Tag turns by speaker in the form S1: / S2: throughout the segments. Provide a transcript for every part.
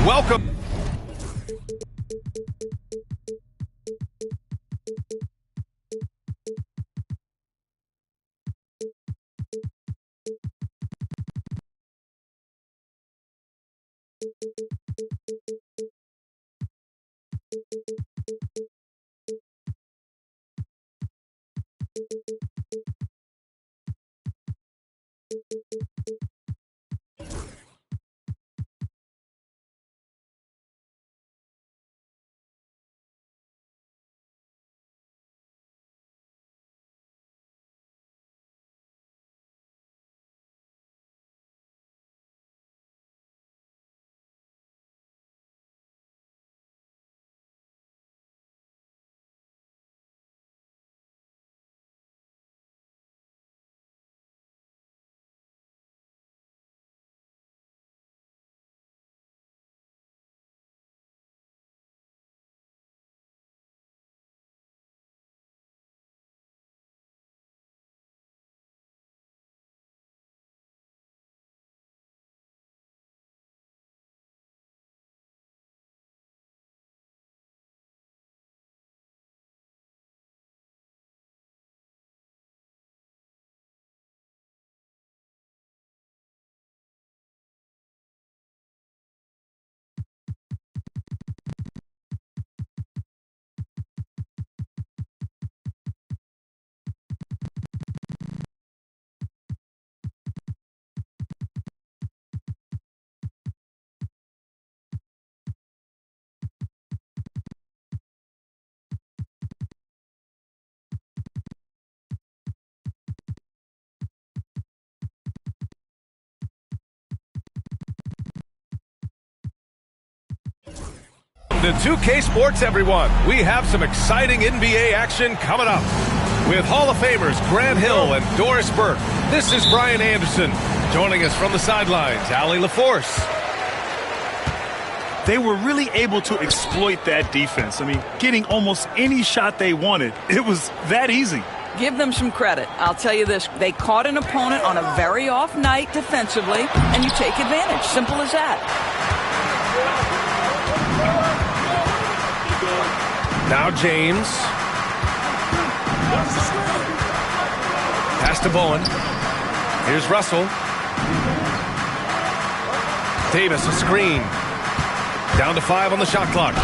S1: welcome. The 2K Sports, everyone. We have some exciting NBA action coming up. With Hall of Famers Grant Hill and Doris Burke, this is Brian Anderson. Joining us from the sidelines, Allie LaForce.
S2: They were really able to exploit that defense. I mean, getting almost any shot they wanted. It was that easy.
S3: Give them some credit. I'll tell you this. They caught an opponent on a very off night defensively, and you take advantage. Simple as that.
S1: Now James. Pass to Bowen. Here's Russell. Davis, a screen. Down to 5 on the shot clock.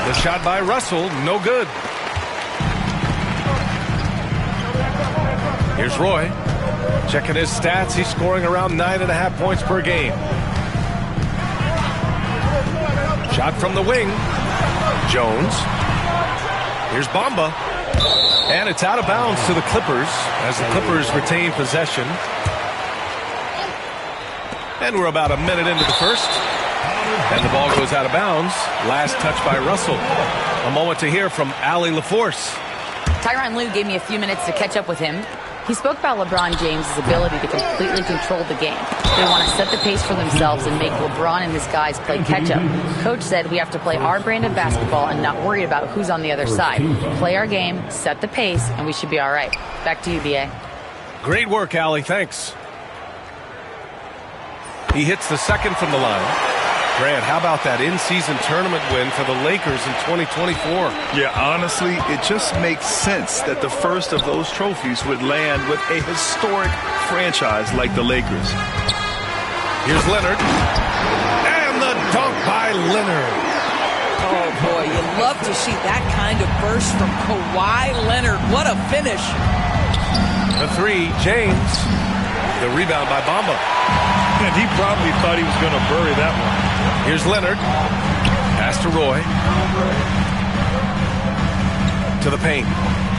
S1: The shot by Russell, no good. Here's Roy. Checking his stats. He's scoring around 9.5 points per game. Shot from the wing. Jones. Here's Bamba. And it's out of bounds to the Clippers as the Clippers retain possession. And we're about a minute into the first. And the ball goes out of bounds. Last touch by Russell. A moment to hear from Allie LaForce.
S4: Tyronn Lue gave me a few minutes to catch up with him. He spoke about LeBron James' ability to completely control the game. They want to set the pace for themselves and make LeBron and his guys play catch-up. Coach said we have to play our brand of basketball and not worry about who's on the other side. Play our game, set the pace, and we should be all right. Back to you, B.A.
S1: Great work, Allie. Thanks. He hits the second from the line. Grant, how about that in-season tournament win for the Lakers in 2024?
S2: Yeah, honestly, it just makes sense that the first of those trophies would land with a historic franchise like the Lakers.
S1: Here's Leonard. And the dunk by Leonard.
S3: Oh, boy, you love to see that kind of burst from Kawhi Leonard. What a finish.
S1: The three, James. The rebound by Bamba.
S2: And he probably thought he was going to bury that one.
S1: Here's Leonard. Pass to Roy. To the paint.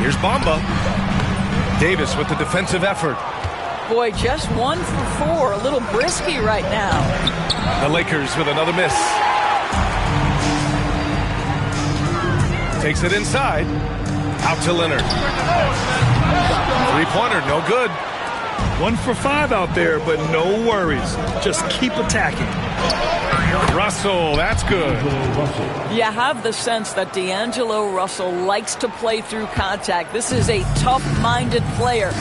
S1: Here's Bamba. Davis with the defensive effort.
S3: Boy, just 1 for 4. A little brisky right now.
S1: The Lakers with another miss. Takes it inside. Out to Leonard. Three-pointer, no good.
S2: 1 for 5 out there, but no worries. Just keep attacking.
S1: Russell, that's good.
S3: You have the sense that D'Angelo Russell likes to play through contact. This is a tough-minded player.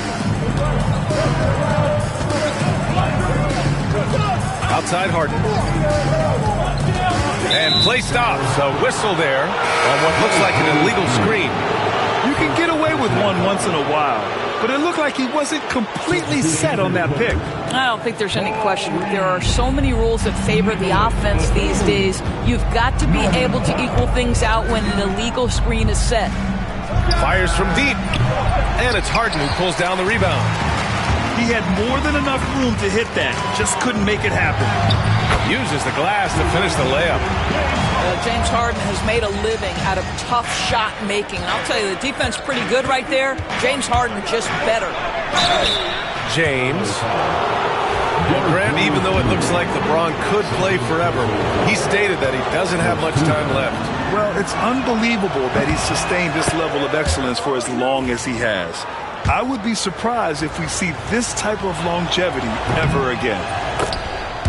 S1: Outside Harden. And play stops. A whistle there on what looks like an illegal screen.
S2: You can get away with one once in a while, but it looked like he wasn't completely set on that pick.
S3: I don't think there's any question. There are so many rules that favor the offense these days. You've got to be able to equal things out when an illegal screen is set.
S1: Fires from deep. And it's Harden who pulls down the rebound.
S2: He had more than enough room to hit that. Just couldn't make it happen.
S1: Uses the glass to finish the layup.
S3: James Harden has made a living out of tough shot making. And I'll tell you, the defense pretty good right there. James Harden just better.
S1: James. Well, Grant, even though it looks like LeBron could play forever, he stated that he doesn't have much time left.
S2: Well, it's unbelievable that he's sustained this level of excellence for as long as he has. I would be surprised if we see this type of longevity ever again.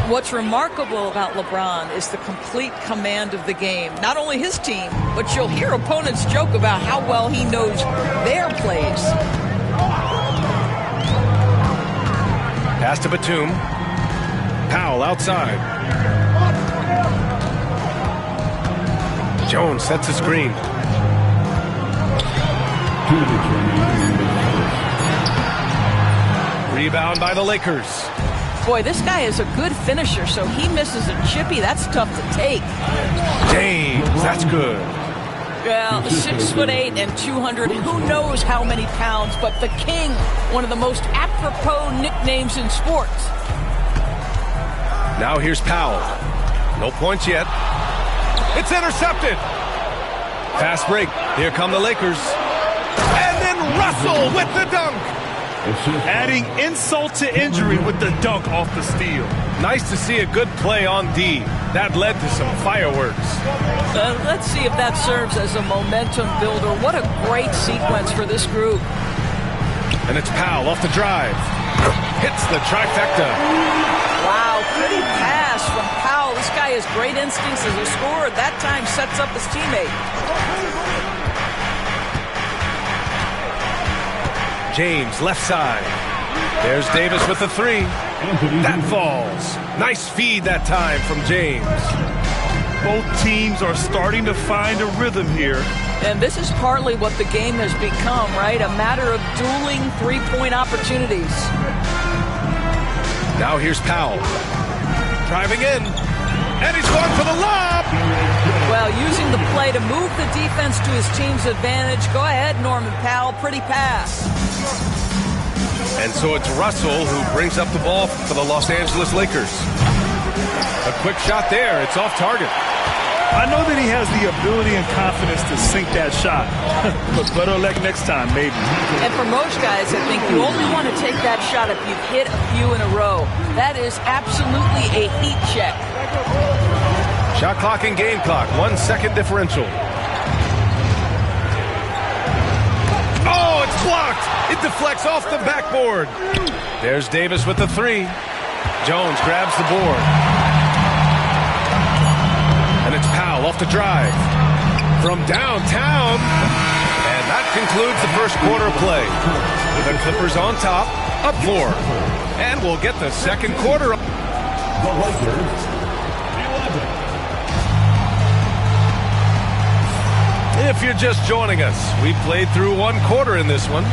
S3: What's remarkable about LeBron is the complete command of the game. Not only his team, but you'll hear opponents joke about how well he knows their plays.
S1: Pass to Batum. Powell outside. Jones sets a screen. Rebound by the Lakers.
S3: Boy, this guy is a good finisher, so he misses a chippy. That's tough to take.
S1: James, that's good.
S3: Well, 6'8" and 200, who knows how many pounds, but the King, one of the most apropos nicknames in sports.
S1: Now here's Powell. No points yet. It's intercepted. Fast break. Here come the Lakers. And then Russell with the dunk.
S2: Adding insult to injury with the dunk off the steal.
S1: Nice to see a good play on D. That led to some fireworks.
S3: Let's see if that serves as a momentum builder. What a great sequence for this group.
S1: And it's Powell off the drive. Hits the trifecta.
S3: Wow, pretty pass from Powell. This guy has great instincts as a scorer. That time sets up his teammate.
S1: James, left side. There's Davis with the three. That falls. Nice feed that time from James.
S2: Both teams are starting to find a rhythm here.
S3: And this is partly what the game has become, right? A matter of dueling three-point opportunities.
S1: Now here's Powell. Driving in. And he's going for the lob.
S3: Well, using the play to move the defense to his team's advantage. Go ahead, Norman Powell. Pretty pass.
S1: And so it's Russell who brings up the ball for the Los Angeles Lakers. A quick shot there. It's off target.
S2: I know that he has the ability and confidence to sink that shot. But better luck next time, maybe.
S3: And for most guys, I think you only want to take that shot if you've hit a few in a row. That is absolutely a heat check.
S1: Shot clock and game clock. 1 second differential. Oh, it's blocked. It deflects off the backboard. There's Davis with the three. Jones grabs the board. And it's Powell off the drive. From downtown. And that concludes the first quarter play. The Clippers on top, up 4. And we'll get the second quarter. The Lakers, 11. If you're just joining us, we played through 1 quarter in this one.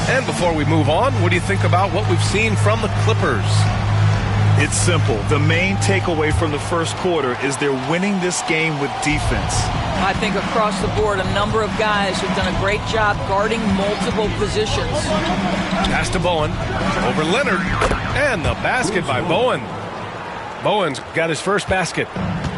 S1: And before we move on, what do you think about what we've seen from the Clippers?
S2: It's simple. The main takeaway from the first quarter is they're winning this game with defense.
S3: I think across the board, a number of guys have done a great job guarding multiple positions.
S1: Pass to Bowen. Over Leonard. And the basket by Bowen. Bowen's got his first basket.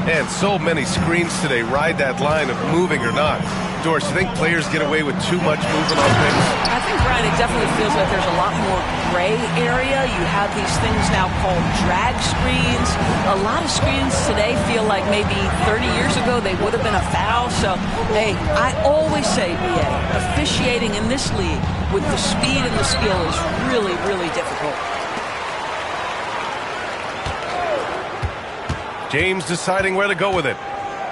S1: And so many screens today ride that line of moving or not. Doris, you think players get away with too much movement on things?
S3: I think, Brian, it definitely feels like there's a lot more gray area. You have these things now called drag screens. A lot of screens today feel like maybe 30 years ago they would have been a foul. So, hey, I always say, BA, officiating in this league with the speed and the skill is really, really difficult.
S1: James deciding where to go with it.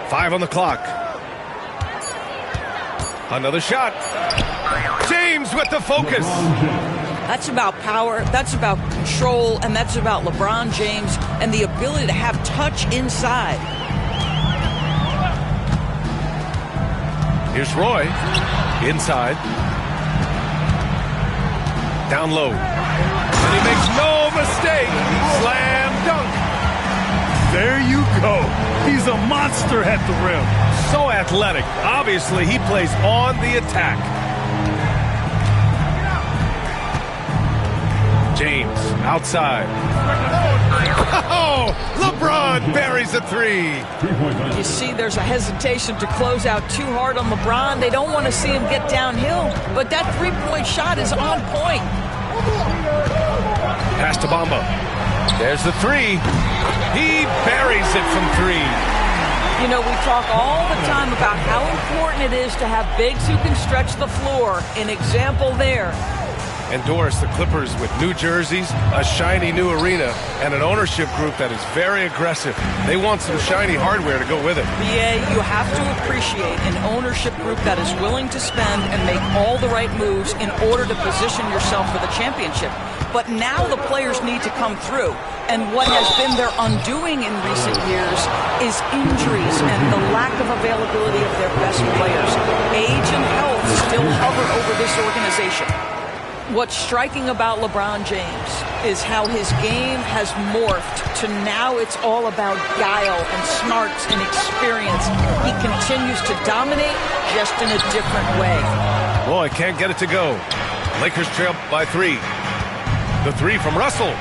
S1: 5 on the clock. Another shot. James with the focus.
S3: That's about power, that's about control, and that's about LeBron James and the ability to have touch inside.
S1: Here's Roy. Inside. Down low. And he makes no mistake. Slam dunk.
S2: There you go. He's a monster at the rim.
S1: So athletic. Obviously, he plays on the attack. James, outside. Oh, LeBron buries a three.
S3: You see, there's a hesitation to close out too hard on LeBron. They don't want to see him get downhill, but that three-point shot is on point.
S1: Pass to Bamba. There's the three. He buries it from three.
S3: You know, we talk all the time about how important it is to have bigs who can stretch the floor. An example there.
S1: And Doris, the Clippers with new jerseys, a shiny new arena, and an ownership group that is very aggressive. They want some shiny hardware to go with it.
S3: BA, you have to appreciate an ownership group that is willing to spend and make all the right moves in order to position yourself for the championship. But now the players need to come through. And what has been their undoing in recent years is injuries and the lack of availability of their best players. Age and health still hover over this organization. What's striking about LeBron James is how his game has morphed to now it's all about guile and smarts and experience. He continues to dominate just in a different way.
S1: Roy can't get it to go. Lakers trail by three. The three from Russell.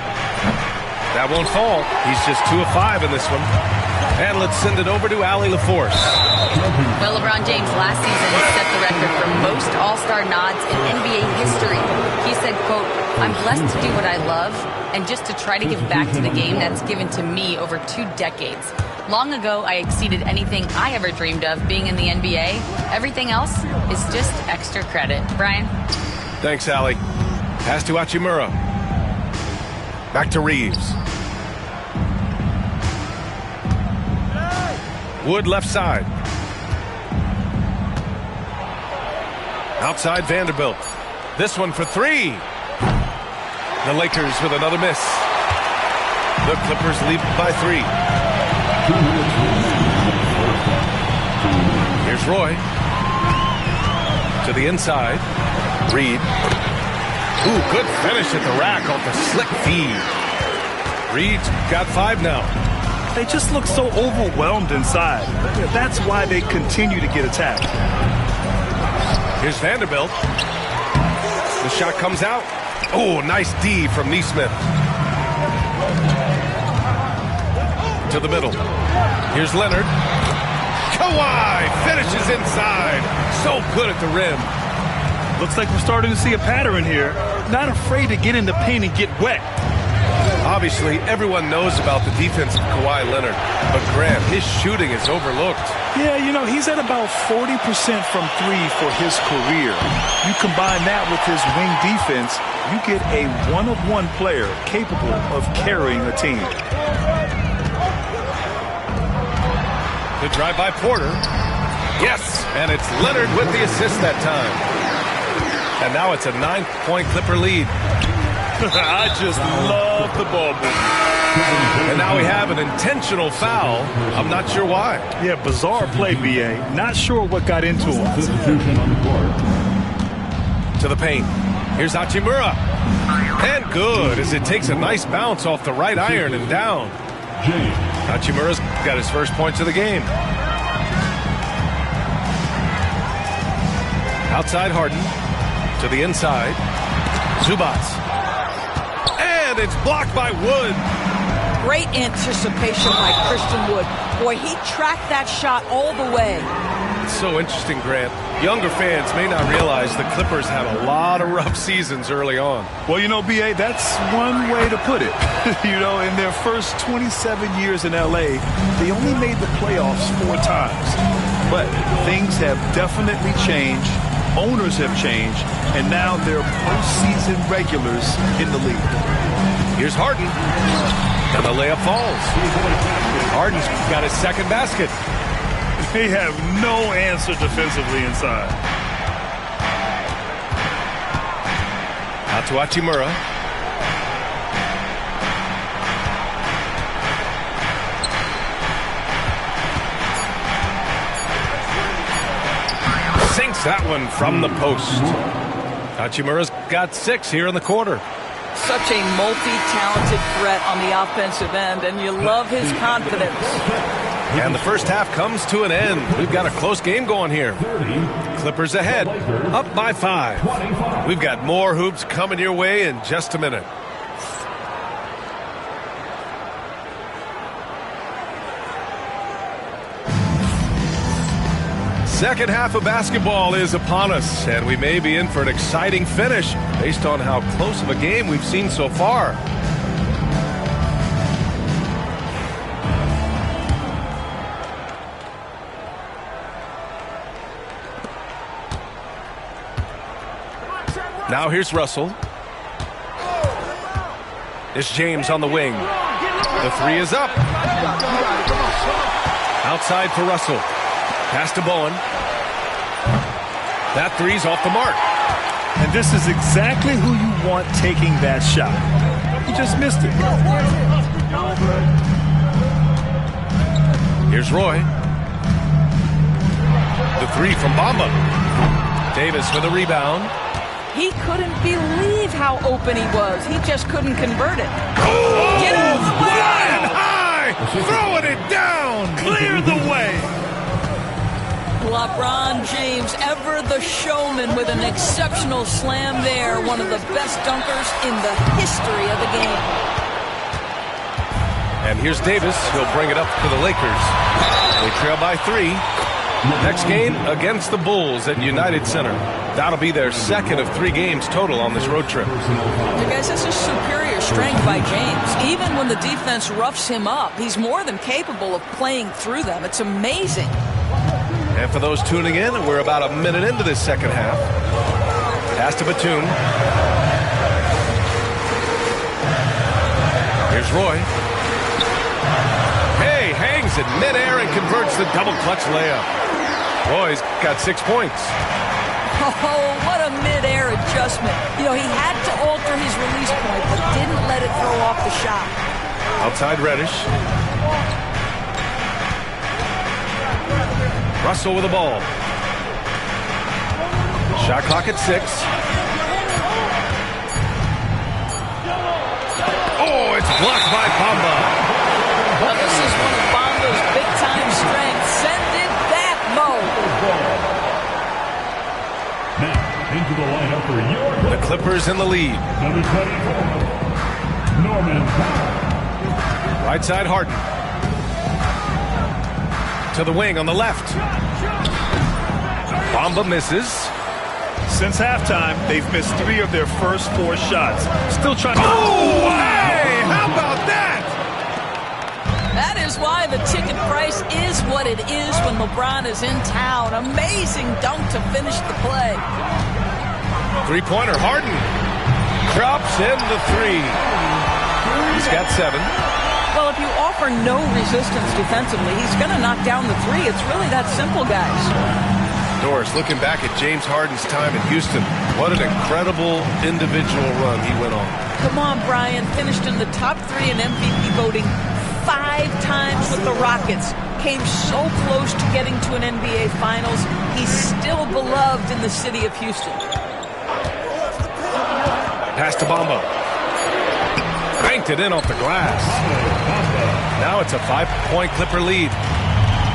S1: That won't fall. He's just 2 of 5 in this one. And let's send it over to Allie LaForce.
S4: Well, LeBron James last season set the record for most All-Star nods in NBA history. He said, quote, "I'm blessed to do what I love and just to try to give back to the game that's given to me over 2 decades. Long ago, I exceeded anything I ever dreamed of being in the NBA. Everything else is just extra credit." Brian?
S1: Thanks, Allie. Pass to Hachimura. Back to Reeves. Wood left side. Outside Vanderbilt. This one for three. The Lakers with another miss. The Clippers lead by 3. Here's Roy. To the inside. Reed. Ooh, good finish at the rack off the slick feed. Reed's got 5 now.
S2: They just look so overwhelmed inside. That's why they continue to get attacked.
S1: Here's Vanderbilt. The shot comes out. Oh, nice D from Neesmith. To the middle. Here's Leonard. Kawhi finishes inside. So good at the rim.
S2: Looks like we're starting to see a pattern here. Not afraid to get in the paint and get wet.
S1: Obviously, everyone knows about the defense of Kawhi Leonard, but Grant, his shooting is overlooked.
S2: Yeah, you know, he's at about 40% from 3 for his career. You combine that with his wing defense, you get a one-of-one player capable of carrying a team.
S1: The drive by Porter. Yes, and it's Leonard with the assist that time. And now it's a 9-point Clipper lead.
S2: I just love the ball movement.
S1: And now we have an intentional foul. I'm not sure why.
S2: Yeah, bizarre play, BA. Not sure what got into him.
S1: To the paint. Here's Hachimura. And good as it takes a nice bounce off the right iron and down. Hachimura's got his first points of the game. Outside Harden. To the inside. Zubats. And it's blocked by Wood.
S3: Great anticipation by Christian Wood. Boy, he tracked that shot all the way.
S1: It's so interesting, Grant. Younger fans may not realize the Clippers had a lot of rough seasons early on.
S2: Well, you know, BA, that's one way to put it. You know, in their first 27 years in L.A., they only made the playoffs 4 times. But things have definitely changed. Owners have changed. And now they're postseason regulars in the league.
S1: Here's Harden. And the layup falls. Harden's got his second basket.
S2: They have no answer defensively inside.
S1: Out to Hachimura. that one from the post. Hachimura's got 6 here in the quarter.
S3: Such a multi-talented threat on the offensive end, and you love his confidence.
S1: And the first half comes to an end. We've got a close game going here. Clippers ahead, up by 5. We've got more hoops coming your way in just a minute. Second half of basketball is upon us, and we may be in for an exciting finish based on how close of a game we've seen so far. Now here's Russell. It's James on the wing. The 3 is up. Outside for Russell. Pass to Bowen. That 3's off the mark.
S2: And this is exactly who you want taking that shot. You just missed it.
S1: Here's Roy. The 3 from Bamba. Davis for the rebound.
S3: He couldn't believe how open he was. He just couldn't convert it.
S1: Oh!
S3: Get his way!
S1: Flying high! Throwing it down! Clear the way!
S3: LeBron James, ever the showman, with an exceptional slam there. One of the best dunkers in the history of the game.
S1: And here's Davis. He'll bring it up for the Lakers. They trail by 3. Next game against the Bulls at United Center. That'll be their second of 3 games total on this road trip.
S3: You guys, this is superior strength by James. Even when the defense roughs him up, he's more than capable of playing through them. It's amazing.
S1: And for those tuning in, we're about a minute into this second half. Pass to Batum. Here's Roy. Hey, hangs in midair and converts the double clutch layup. Roy's got 6 points.
S3: Oh, what a mid-air adjustment. You know, he had to alter his release point, but didn't let it throw off the shot.
S1: Outside Reddish. Russell with the ball. Shot clock at 6. Oh, it's blocked by Bamba.
S3: Well, this is one of Bamba's big-time strengths. Send it back, Mo.
S5: Now, into the lineup for your
S1: The Clippers in the lead.
S5: number 24, Norman Powell.
S1: Right side Harden. To the wing on the left. Bamba misses.
S2: Since halftime, they've missed 3 of their first 4 shots. Still trying to...
S1: Oh, hey! How about that?
S3: That is why the ticket price is what it is when LeBron is in town. Amazing dunk to finish the play.
S1: 3-pointer, Harden. Drops in the 3. He's got 7.
S3: Well, if you offer no resistance defensively, he's going to knock down the 3. It's really that simple, guys.
S1: Doris, looking back at James Harden's time in Houston, what an incredible individual run he went on.
S3: Come on, Brian. Finished in the top 3 in MVP voting 5 times with the Rockets. Came so close to getting to an NBA Finals. He's still beloved in the city of Houston.
S1: Pass to Bamba. Banked it in off the glass. Now it's a 5-point Clipper lead.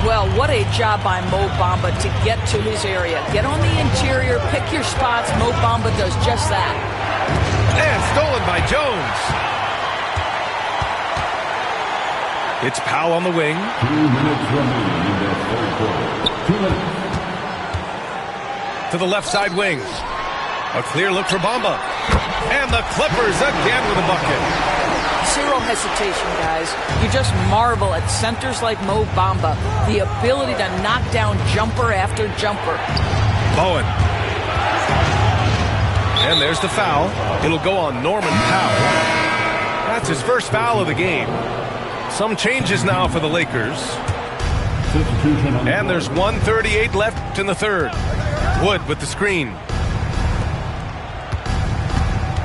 S3: Well, what a job by Mo Bamba to get to his area. Get on the interior, pick your spots. Mo Bamba does just that.
S1: And stolen by Jones. It's Powell on the wing.
S5: 2 minutes remaining in the third quarter. 2 minutes.
S1: To the left side wing. A clear look for Bamba. And the Clippers again with a bucket.
S3: Zero hesitation, guys. You just marvel at centers like Mo Bamba. The ability to knock down jumper after jumper.
S1: Bowen. And there's the foul. It'll go on Norman Powell. That's his first foul of the game. Some changes now for the Lakers. And there's 1:38 left in the third. Wood with the screen.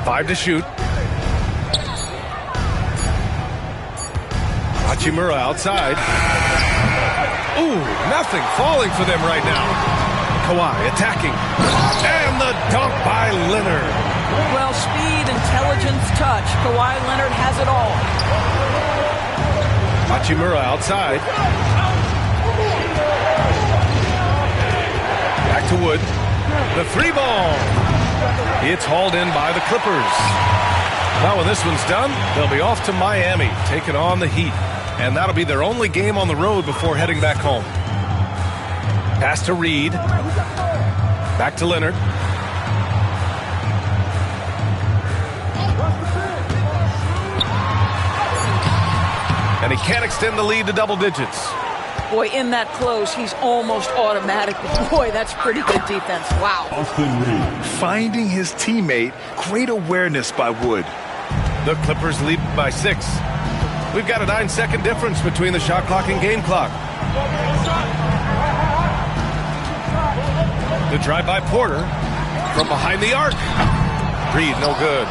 S1: 5 to shoot. Hachimura outside. Ooh, nothing falling for them right now. Kawhi attacking. And the dunk by Leonard.
S3: Well, speed, intelligence, touch. Kawhi Leonard has it all.
S1: Hachimura outside. Back to Wood. The three ball. It's hauled in by the Clippers. Now when this one's done, they'll be off to Miami, taking on the Heat. And that'll be their only game on the road before heading back home. Pass to Reed. Back to Leonard. And he can't extend the lead to double digits.
S3: Boy, in that close, he's almost automatic. Boy, that's pretty good defense. Wow.
S5: Austin Reed.
S2: Finding his teammate, great awareness by Wood.
S1: The Clippers lead by 6. We've got a 9-second difference between the shot clock and game clock. The drive by Porter from behind the arc. Reed, no good.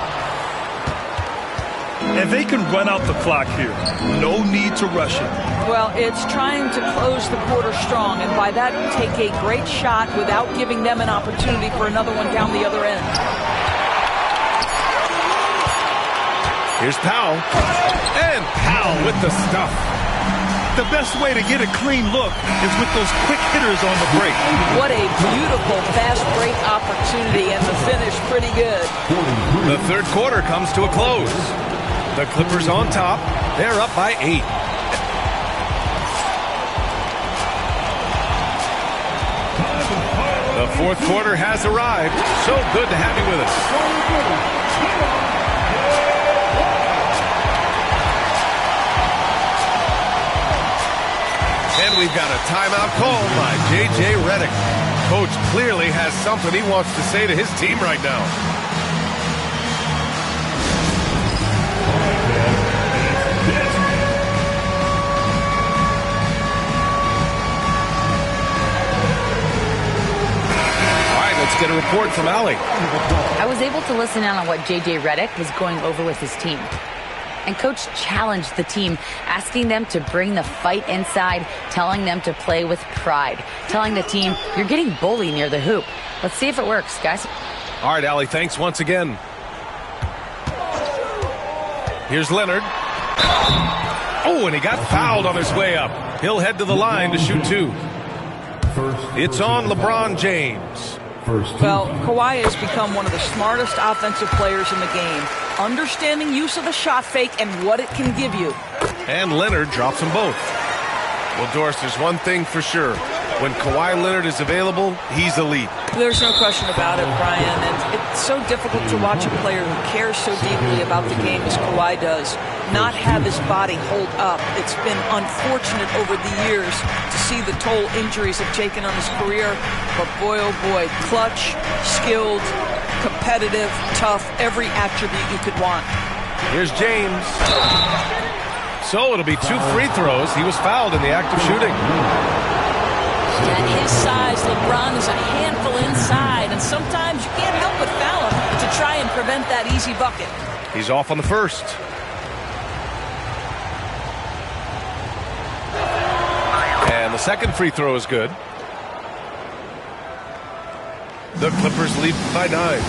S2: And they can run out the clock here. No need to rush it.
S3: Well, it's trying to close the quarter strong, and by that, take a great shot without giving them an opportunity for another one down the other end.
S1: Here's Powell. And Powell with the stuff.
S2: The best way to get a clean look is with those quick hitters on the break.
S3: What a beautiful fast break opportunity, and the finish pretty good.
S1: The third quarter comes to a close. The Clippers on top. They're up by 8. The fourth quarter has arrived. So good to have you with us. And we've got a timeout called by J.J. Redick. Coach clearly has something he wants to say to his team right now. Let's get a report from Allie.
S4: I was able to listen in on what J.J. Redick was going over with his team. And Coach challenged the team, asking them to bring the fight inside, telling them to play with pride, telling the team, you're getting bullied near the hoop. Let's see if it works, guys.
S1: All right, Allie, thanks once again. Here's Leonard. Oh, and he got fouled on his way up. He'll head to the line to shoot 2. It's on LeBron James.
S3: Well, Kawhi has become one of the smartest offensive players in the game, understanding use of the shot fake and what it can give you.
S1: And Leonard drops them both. Well, Doris, there's one thing for sure. When Kawhi Leonard is available, he's elite.
S3: There's no question about it, Brian. And it's so difficult to watch a player who cares so deeply about the game as Kawhi does not have his body hold up. It's been unfortunate over the years to see the toll injuries have taken on his career. But boy, oh boy, clutch, skilled, competitive, tough, every attribute you could want.
S1: Here's James. So it'll be 2 free throws. He was fouled in the act of shooting.
S3: At his size, LeBron is a handful inside, and sometimes you can't help but foul him to try and prevent that easy bucket.
S1: He's off on the first. And the second free throw is good. The Clippers lead by 9.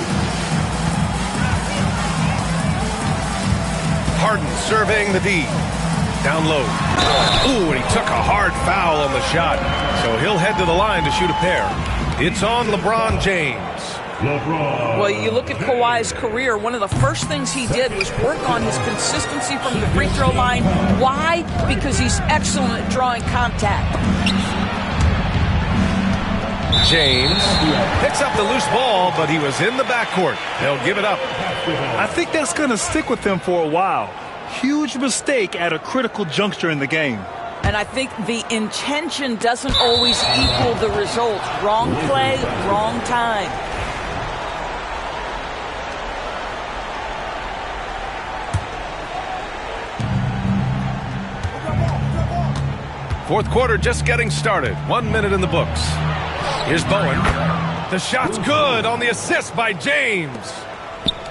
S1: Harden surveying the D. Down low. Ooh, and he took a hard foul on the shot. So he'll head to the line to shoot a pair. It's on LeBron James.
S3: Well, you look at Kawhi's career, one of the first things he did was work on his consistency from the free throw line. Why? Because he's excellent at drawing contact.
S1: James picks up the loose ball, but he was in the backcourt. They'll give it up.
S2: I think that's going to stick with them for a while. Huge mistake at a critical juncture in the game.
S3: And I think the intention doesn't always equal the result. Wrong play, wrong time.
S1: Fourth quarter just getting started. 1 minute in the books. Here's Bowen. The shot's good on the assist by James.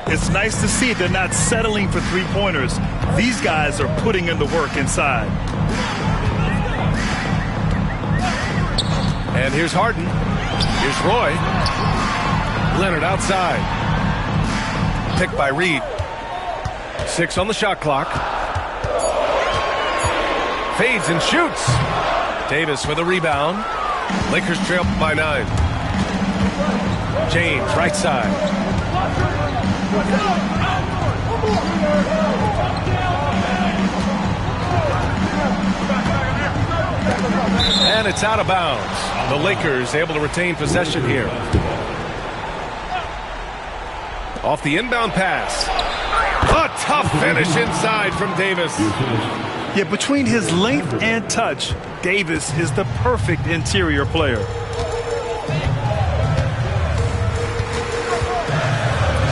S2: It's nice to see they're not settling for three-pointers. These guys are putting in the work inside.
S1: And here's Harden. Here's Roy. Leonard outside. Picked by Reed. 6 on the shot clock. Fades and shoots. Davis with a rebound. Lakers trail by 9. James, right side. And it's out of bounds. The Lakers able to retain possession here. Off the inbound pass. A tough finish inside from Davis.
S2: Yeah, between his length and touch, Davis is the perfect interior player.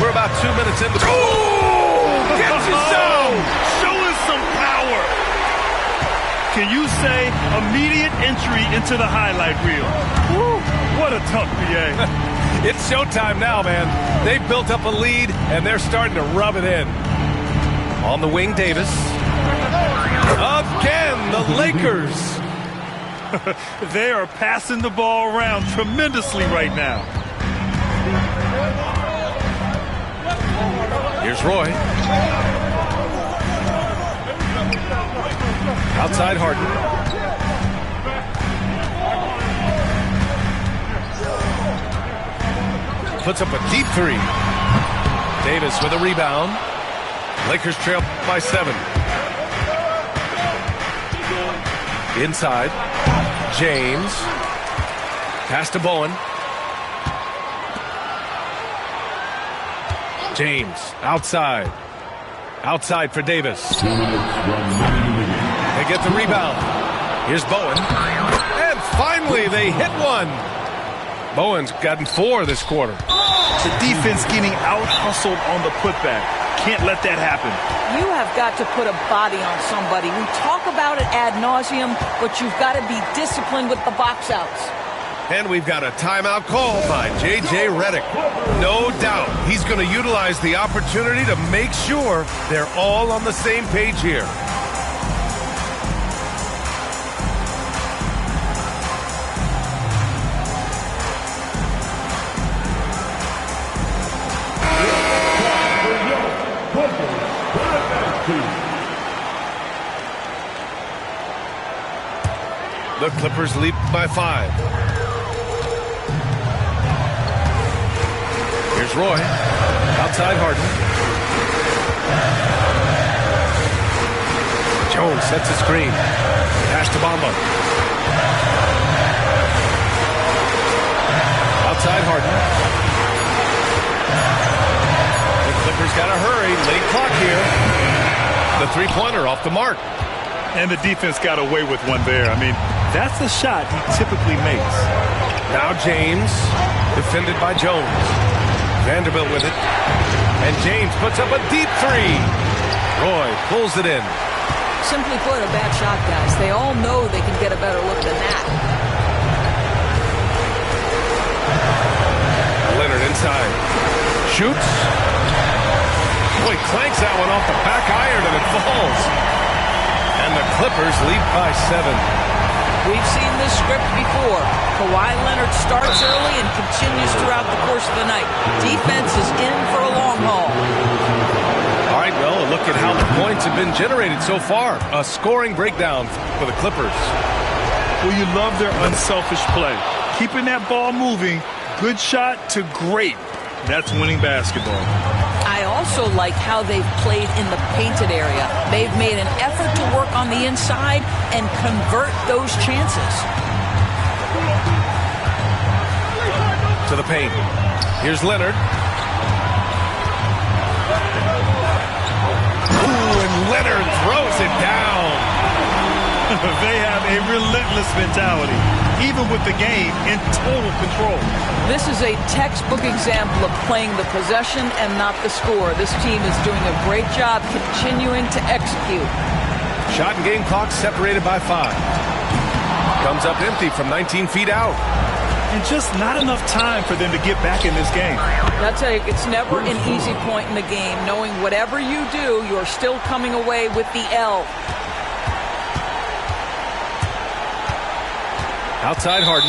S1: We're about 2 minutes in. Oh! Gets his zone!
S2: Showing some power. Can you say immediate entry into the highlight reel? Woo, what a tough PA.
S1: It's showtime now, man. They've built up a lead, and they're starting to rub it in. On the wing, Davis. Again, the Lakers.
S2: They are passing the ball around tremendously right now.
S1: Here's Roy. Outside Harden. Puts up a deep 3. Davis with a rebound. Lakers trail by 7. Inside. James. Pass to Bowen. James outside. Outside for Davis. They get the rebound. Here's Bowen. And finally they hit one. Bowen's gotten 4 this quarter.
S2: The defense getting out-hustled on the putback. Can't let that happen.
S3: You have got to put a body on somebody. We talk about it ad nauseum, but you've got to be disciplined with the box outs.
S1: And we've got a timeout called by J.J. Redick. No doubt he's going to utilize the opportunity to make sure they're all on the same page here. The Clippers lead by 5. Here's Roy. Outside Harden. Jones sets a screen. Pass to Bamba. Outside Harden. The Clippers got to hurry. Late clock here. The three-pointer off the mark.
S2: And the defense got away with one there. I mean, that's a shot he typically makes.
S1: Now James, defended by Jones. Vanderbilt with it. And James puts up a deep 3. Roy pulls it in.
S3: Simply put, a bad shot, guys. They all know they can get a better look than that.
S1: Leonard inside. Shoots. Boy, clanks that one off the back iron and it falls. And the Clippers lead by 7.
S3: We've seen this script before. Kawhi Leonard starts early and continues throughout the course of the night. Defense is in for a long haul.
S1: All right, well, a look at how the points have been generated so far. A scoring breakdown for the Clippers.
S2: Well, you love their unselfish play. Keeping that ball moving, good shot to great. That's winning basketball.
S3: I also like how they've played in the painted area. They've made an effort to work on the inside and convert those chances.
S1: To the paint. Here's Leonard. Ooh, and Leonard throws it down.
S2: They have a relentless mentality, even with the game in total control.
S3: This is a textbook example of playing the possession and not the score. This team is doing a great job continuing to execute.
S1: Shot and game clock separated by 5. Comes up empty from 19 feet out.
S2: And just not enough time for them to get back in this game.
S3: I'll tell you, it's never an easy point in the game, knowing whatever you do, you're still coming away with the L.
S1: Outside Harden.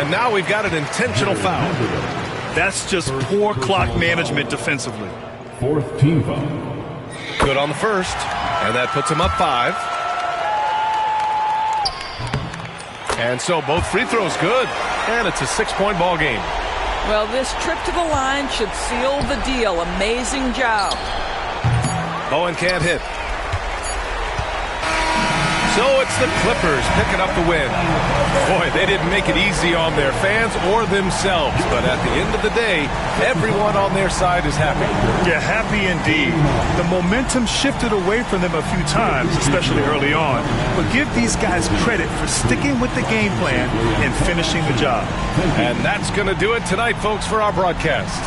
S1: And now we've got an intentional foul.
S2: That's just poor clock management defensively.
S5: Fourth team foul.
S1: Good on the first. And that puts him up 5. And so both free throws good. And it's a 6-point ball game.
S3: Well, this trip to the line should seal the deal. Amazing job.
S1: Bowen can't hit. So it's the Clippers picking up the win. Boy, they didn't make it easy on their fans or themselves. But at the end of the day, everyone on their side is happy.
S2: Yeah, happy indeed. The momentum shifted away from them a few times, especially early on. But give these guys credit for sticking with the game plan and finishing the job.
S1: And that's going to do it tonight, folks, for our broadcast.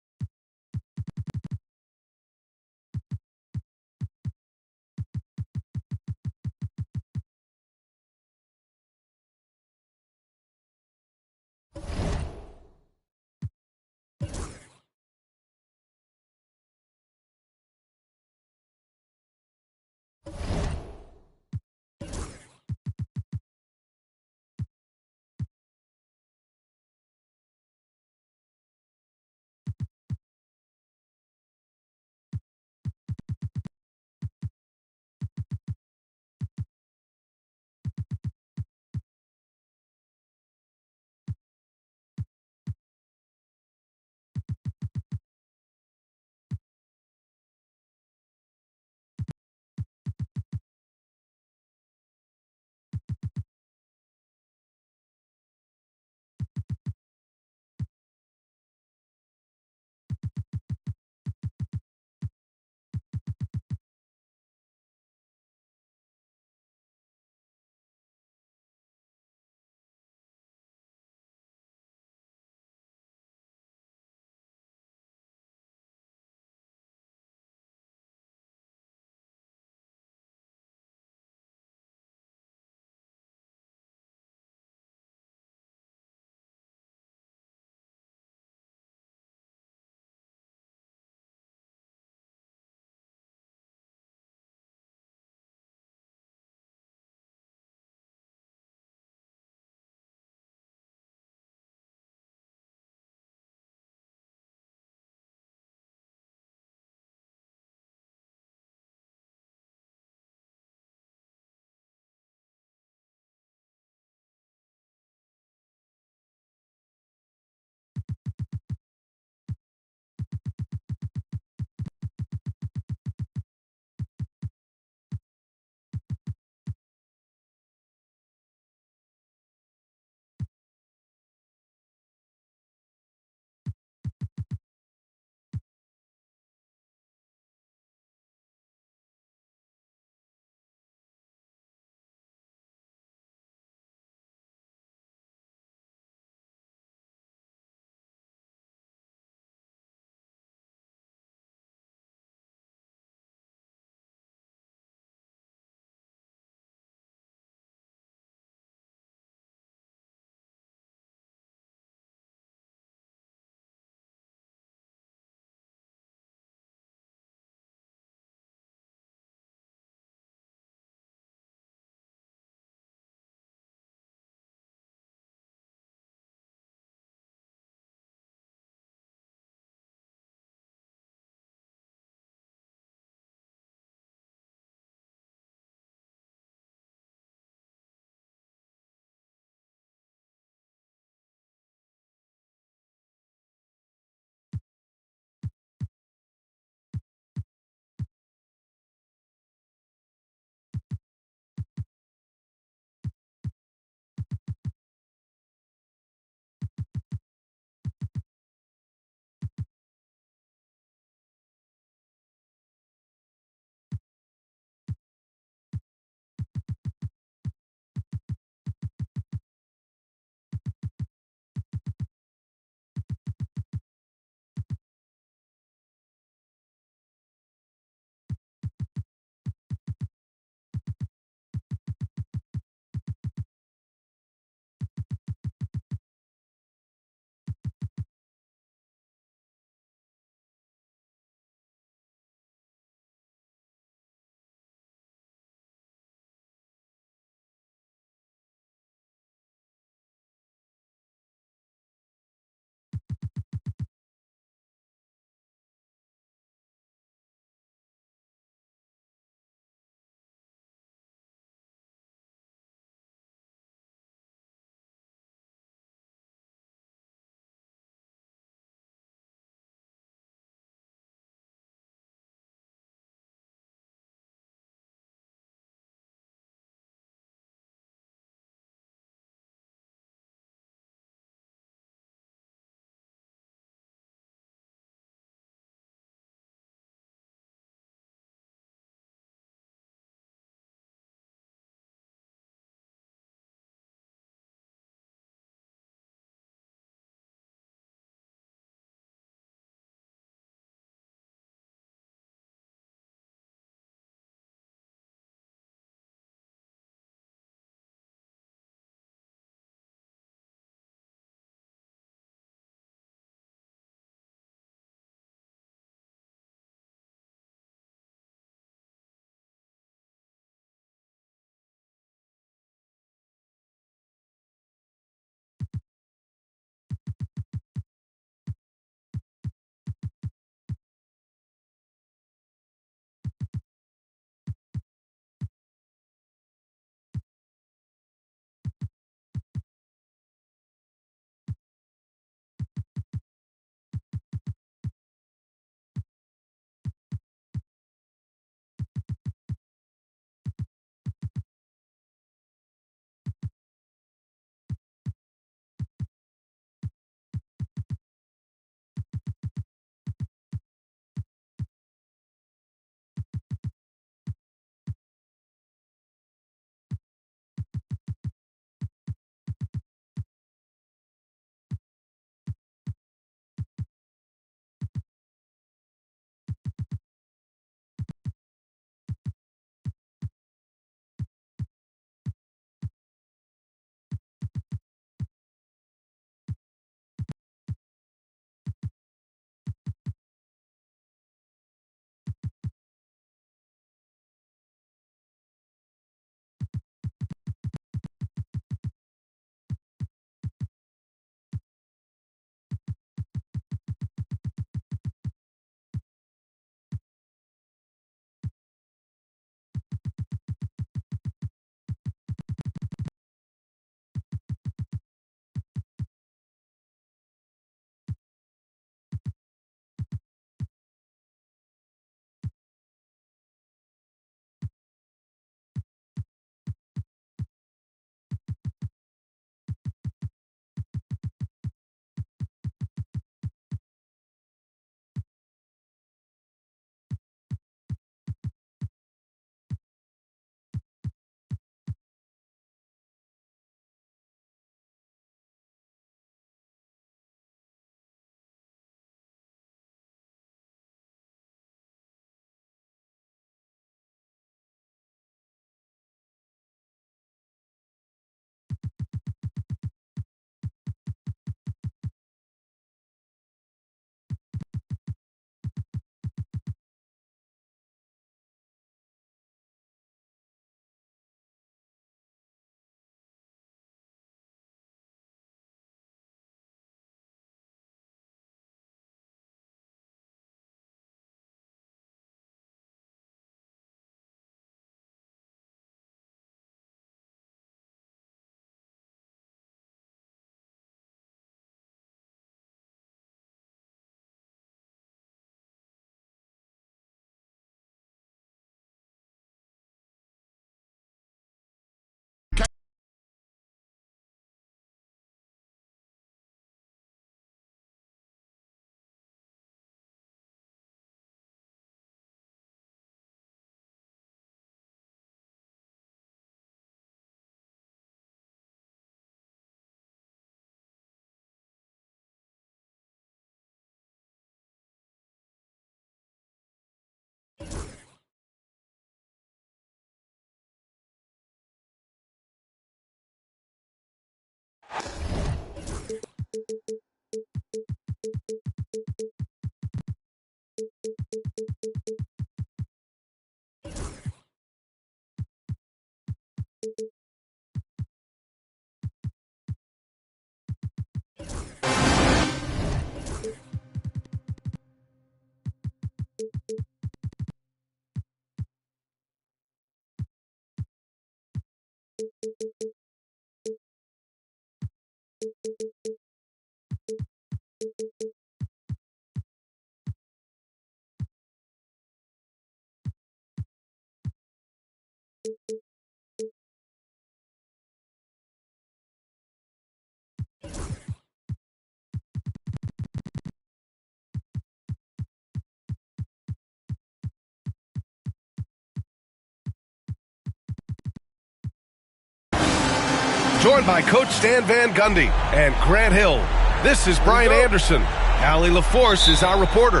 S1: Joined by Coach Stan Van Gundy and Grant Hill. This is Brian Anderson. Allie LaForce is our reporter.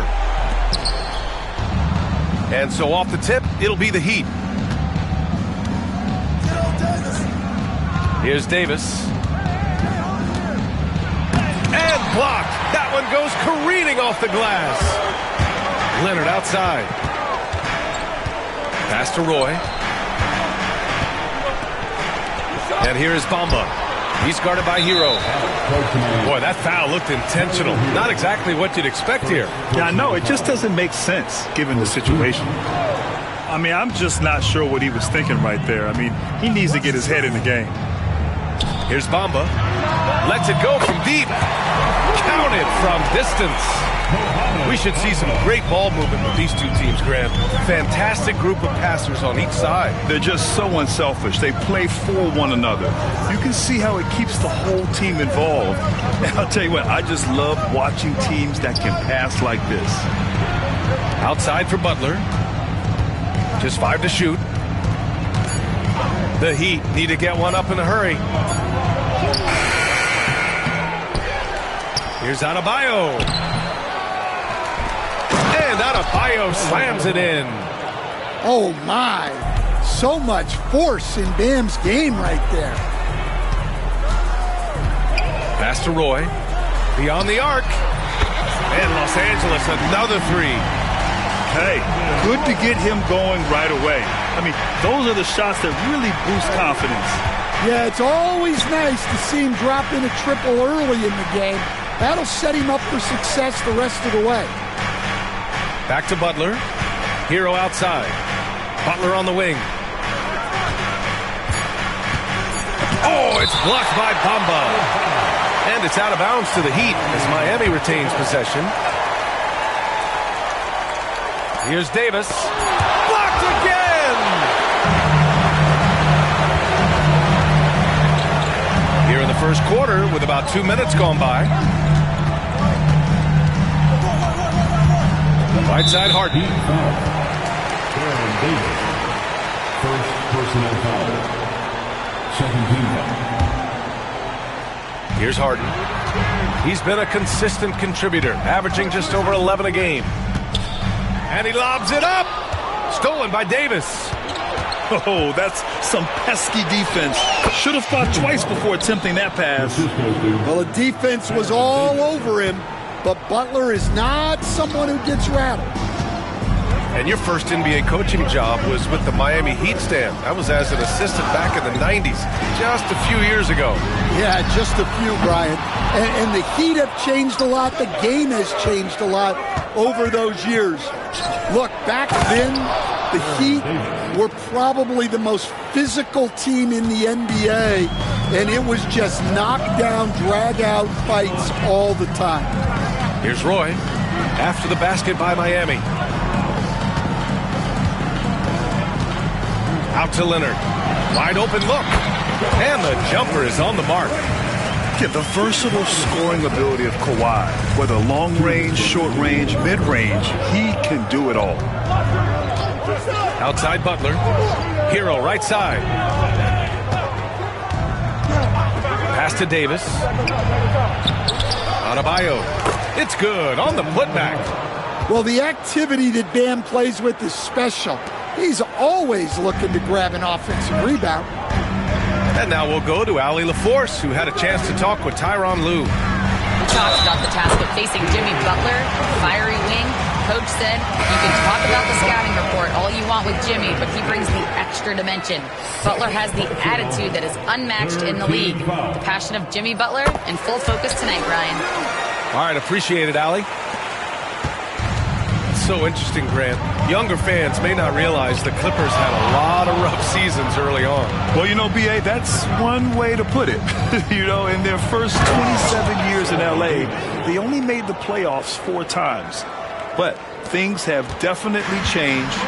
S1: And so off the tip, it'll be the Heat. Here's Davis. And blocked. That one goes careening off the glass. Leonard outside. Pass to Roy. And here is Bamba. He's guarded by Hero. Boy, that foul looked intentional. Not exactly what you'd expect here.
S2: Yeah, I know. It just doesn't make sense given the situation. I mean, I'm just not sure what he was thinking right there. I mean, he needs to get his head in the game.
S1: Here's Bamba. Lets it go from deep. Counted from distance. We should see some great ball movement with these two teams, Grant. Fantastic group of passers on each side.
S2: They're just so unselfish. They play for one another. You can see how it keeps the whole team involved. And I'll tell you what, I just love watching teams that can pass like this.
S1: Outside for Butler. Just 5 to shoot. The Heat need to get one up in a hurry. Here's Adebayo. And Adebayo slams it in.
S6: Oh, my. So much force in Bam's game right there.
S1: Pass to Roy. Beyond the arc. And Los Angeles, another three.
S2: Hey, good to get him going right away. I mean, those are the shots that really boost confidence.
S6: Yeah, it's always nice to see him drop in a triple early in the game. That'll set him up for success the rest of the way.
S1: Back to Butler. Hero outside. Butler on the wing. Oh, it's blocked by Bamba. And it's out of bounds to the Heat as Miami retains possession. Here's Davis. Blocked again! Here in the first quarter with about 2 minutes gone by. Right side, Harden.
S5: Aaron Davis. First personal foul. Second team foul.
S1: Here's Harden. He's been a consistent contributor, averaging just over 11 a game. And he lobs it up. Stolen by Davis.
S2: Oh, that's some pesky defense. Should have thought twice before attempting that pass.
S6: Well, the defense was all over him, but Butler is not someone who gets rattled.
S1: And your first NBA coaching job was with the Miami Heat, Stan. That was as an assistant back in the 90s, just a few years ago.
S6: Yeah, just a few, Brian. And the Heat have changed a lot. The game has changed a lot over those years. Look, back then, the Heat were probably the most physical team in the NBA, and it was just knockdown, drag-out fights all the time.
S1: Here's Roy after the basket by Miami. Out to Leonard. Wide open look. And the jumper is on the mark.
S2: Yeah, the versatile scoring ability of Kawhi. Whether long range, short range, mid range, he can do it all.
S1: Outside Butler. Hero right side. Pass to Davis. Adebayo. It's good on the putback.
S6: Well, the activity that Bam plays with is special. He's always looking to grab an offensive rebound.
S1: And now we'll go to Allie LaForce, who had a chance to talk with Tyronn Lue.
S4: Talked about the task of facing Jimmy Butler, fiery wing. Coach said, you can talk about the scouting report all you want with Jimmy, but he brings the extra dimension. Butler has the attitude that is unmatched in the league. The passion of Jimmy Butler in full focus tonight, Brian.
S1: All right, appreciate it, Allie. so interesting, Grant. Younger fans may not realize the Clippers had a lot of rough seasons early on.
S2: Well, you know, B.A., that's one way to put it. You know, in their first 27 years in L.A., they only made the playoffs 4 times. But things have definitely changed.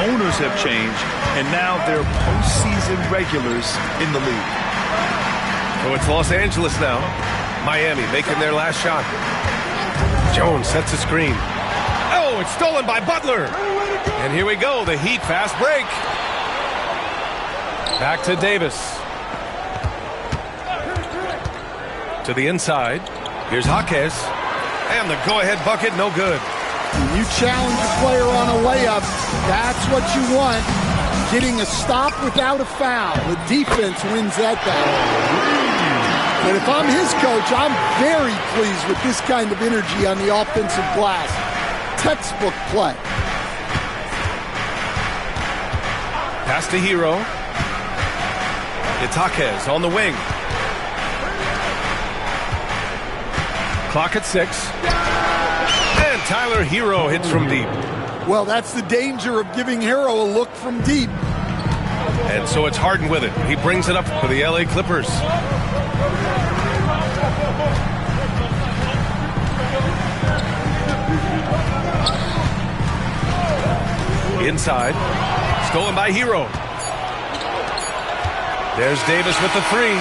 S2: Owners have changed. And now they're postseason regulars in the league.
S1: So it's Los Angeles now. Miami making their last shot. Jones sets a screen. Oh, it's stolen by Butler. And here we go, the Heat fast break. Back to Davis. To the inside. Here's Jaquez. And the go-ahead bucket, no good.
S6: When you challenge a player on a layup, that's what you want. Getting a stop without a foul. The defense wins that battle. And if I'm his coach, I'm very pleased with this kind of energy on the offensive glass. Textbook play.
S1: Pass to Hero. It's Jaquez on the wing. Clock at 6. And Tyler Hero hits from deep.
S6: Well, that's the danger of giving Hero a look from deep.
S1: And so it's Harden with it. He brings it up for the LA Clippers. Inside. Stolen by Hero. There's Davis with the 3.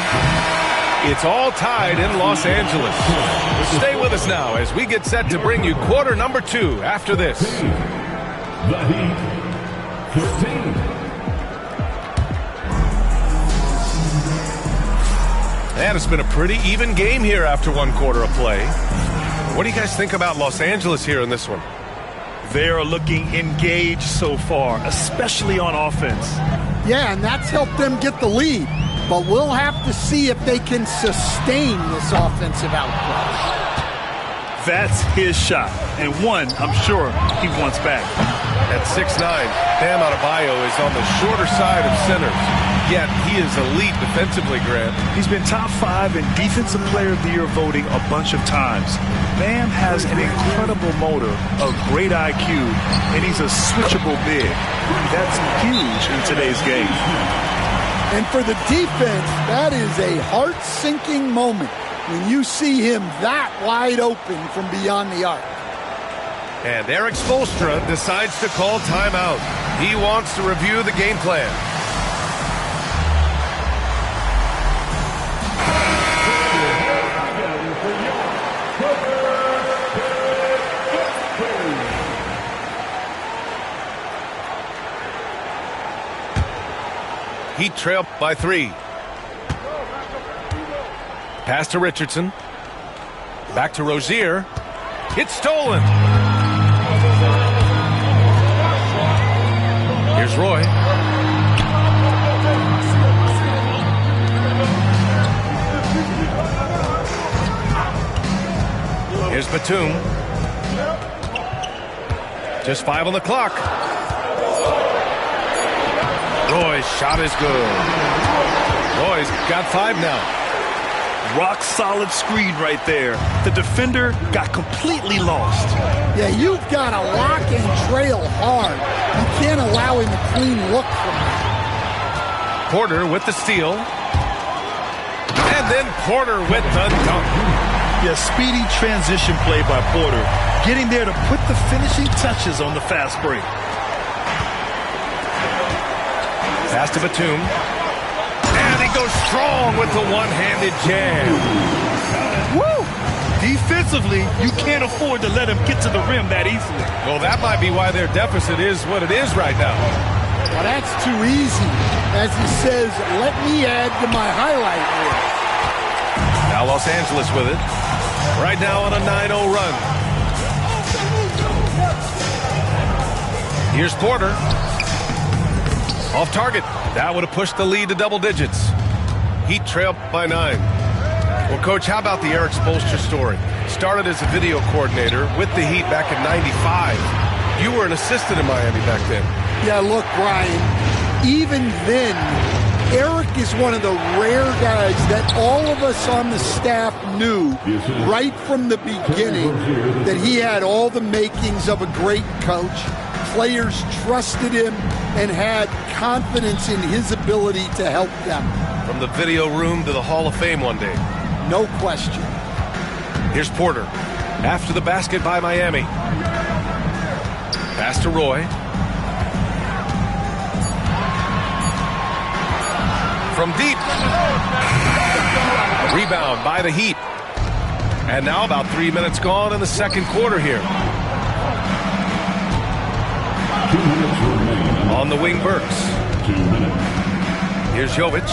S1: It's all tied in Los Angeles. Stay with us now as we get set to bring you quarter number 2 after this.
S5: The Heat, 15.
S1: And it's been a pretty even game here after 1 quarter of play. What do you guys think about Los Angeles here in this one?
S2: They're looking engaged so far, especially on offense.
S6: Yeah, and that's helped them get the lead. But we'll have to see if they can sustain this offensive output.
S2: That's his shot, and one I'm sure he wants back.
S1: At 6'9", Bam Adebayo is on the shorter side of centers. Yet he is elite defensively, Grant.
S2: He's been top 5 in Defensive Player of the Year voting a bunch of times. Bam has an incredible motor, a great IQ, and he's a switchable big. That's huge in today's game.
S6: And for the defense, that is a heart-sinking moment when you see him that wide open from beyond the arc.
S1: And Eric Spoelstra decides to call timeout. He wants to review the game plan. Heat trail by 3. Pass to Richardson. Back to Rozier. It's stolen. Here's Roy. Here's Batum. Just 5 on the clock. Roy's shot is good. Roy's got 5 now.
S2: Rock solid screen right there. The defender got completely lost.
S6: Yeah, you've got to lock and trail hard. You can't allow him a clean look from that.
S1: Porter with the steal. And then Porter with the dunk.
S2: Yeah, speedy transition play by Porter. Getting there to put the finishing touches on the fast break.
S1: Pass to Batum. And he goes strong with the one-handed jam.
S2: Woo! Defensively, you can't afford to let him get to the rim that easily.
S1: Well, that might be why their deficit is what it is right now.
S6: Well, that's too easy. As he says, let me add to my highlight reel.
S1: Now Los Angeles with it. Right now on a 9-0 run. Here's Porter. Off target. That would have pushed the lead to double digits. Heat trail by 9. Well, Coach, how about the Eric Spoelstra story? Started as a video coordinator with the Heat back in '95. You were an assistant in Miami back then.
S6: Yeah, look, Brian, even then, Eric is one of the rare guys that all of us on the staff knew right from the beginning that he had all the makings of a great coach. Players trusted him and had confidence in his ability to help them.
S1: From the video room to the Hall of Fame one day.
S6: No question.
S1: Here's Porter. After the basket by Miami. Pass to Roy. From deep. Rebound by the Heat. And now about 3 minutes gone in the second quarter here.
S5: 2 minutes remaining.
S1: On the wing, Burks.
S5: 2 minutes.
S1: Here's Jovic.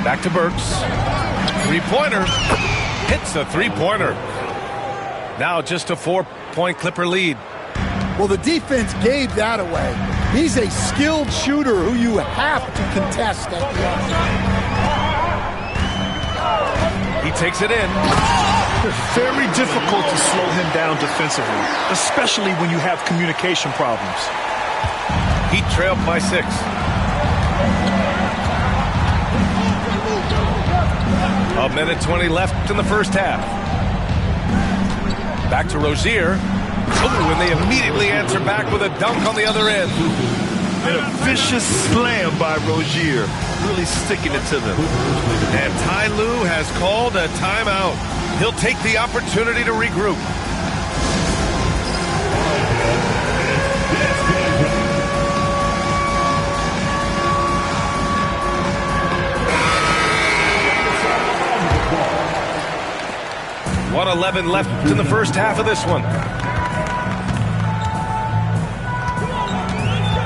S1: Back to Burks. Three-pointer. Hits a three-pointer. Now just a 4-point Clipper lead.
S6: Well, the defense gave that away. He's a skilled shooter who you have to contest at the end.
S1: He takes it in.
S2: It's very difficult to slow him down defensively, especially when you have communication problems.
S1: Heat trailed by 6. A minute 20 left in the first half. Back to Rozier. Oh, and they immediately answer back with a dunk on the other end.
S2: And a vicious slam by Rozier, really sticking it to them.
S1: And Ty Lue has called a timeout. He'll take the opportunity to regroup. .11 left in the first half of this one.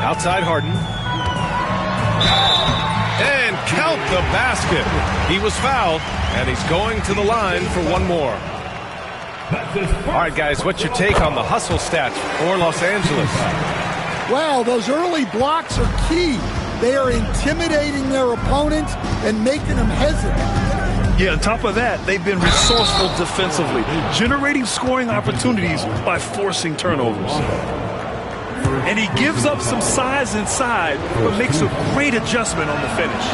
S1: Outside Harden. And count the basket. He was fouled, and he's going to the line for one more. All right, guys, what's your take on the hustle stats for Los Angeles?
S6: Well, those early blocks are key. They are intimidating their opponents and making them hesitant.
S2: Yeah, on top of that, they've been resourceful defensively, generating scoring opportunities by forcing turnovers. And he gives up some size inside, but makes a great adjustment on the finish.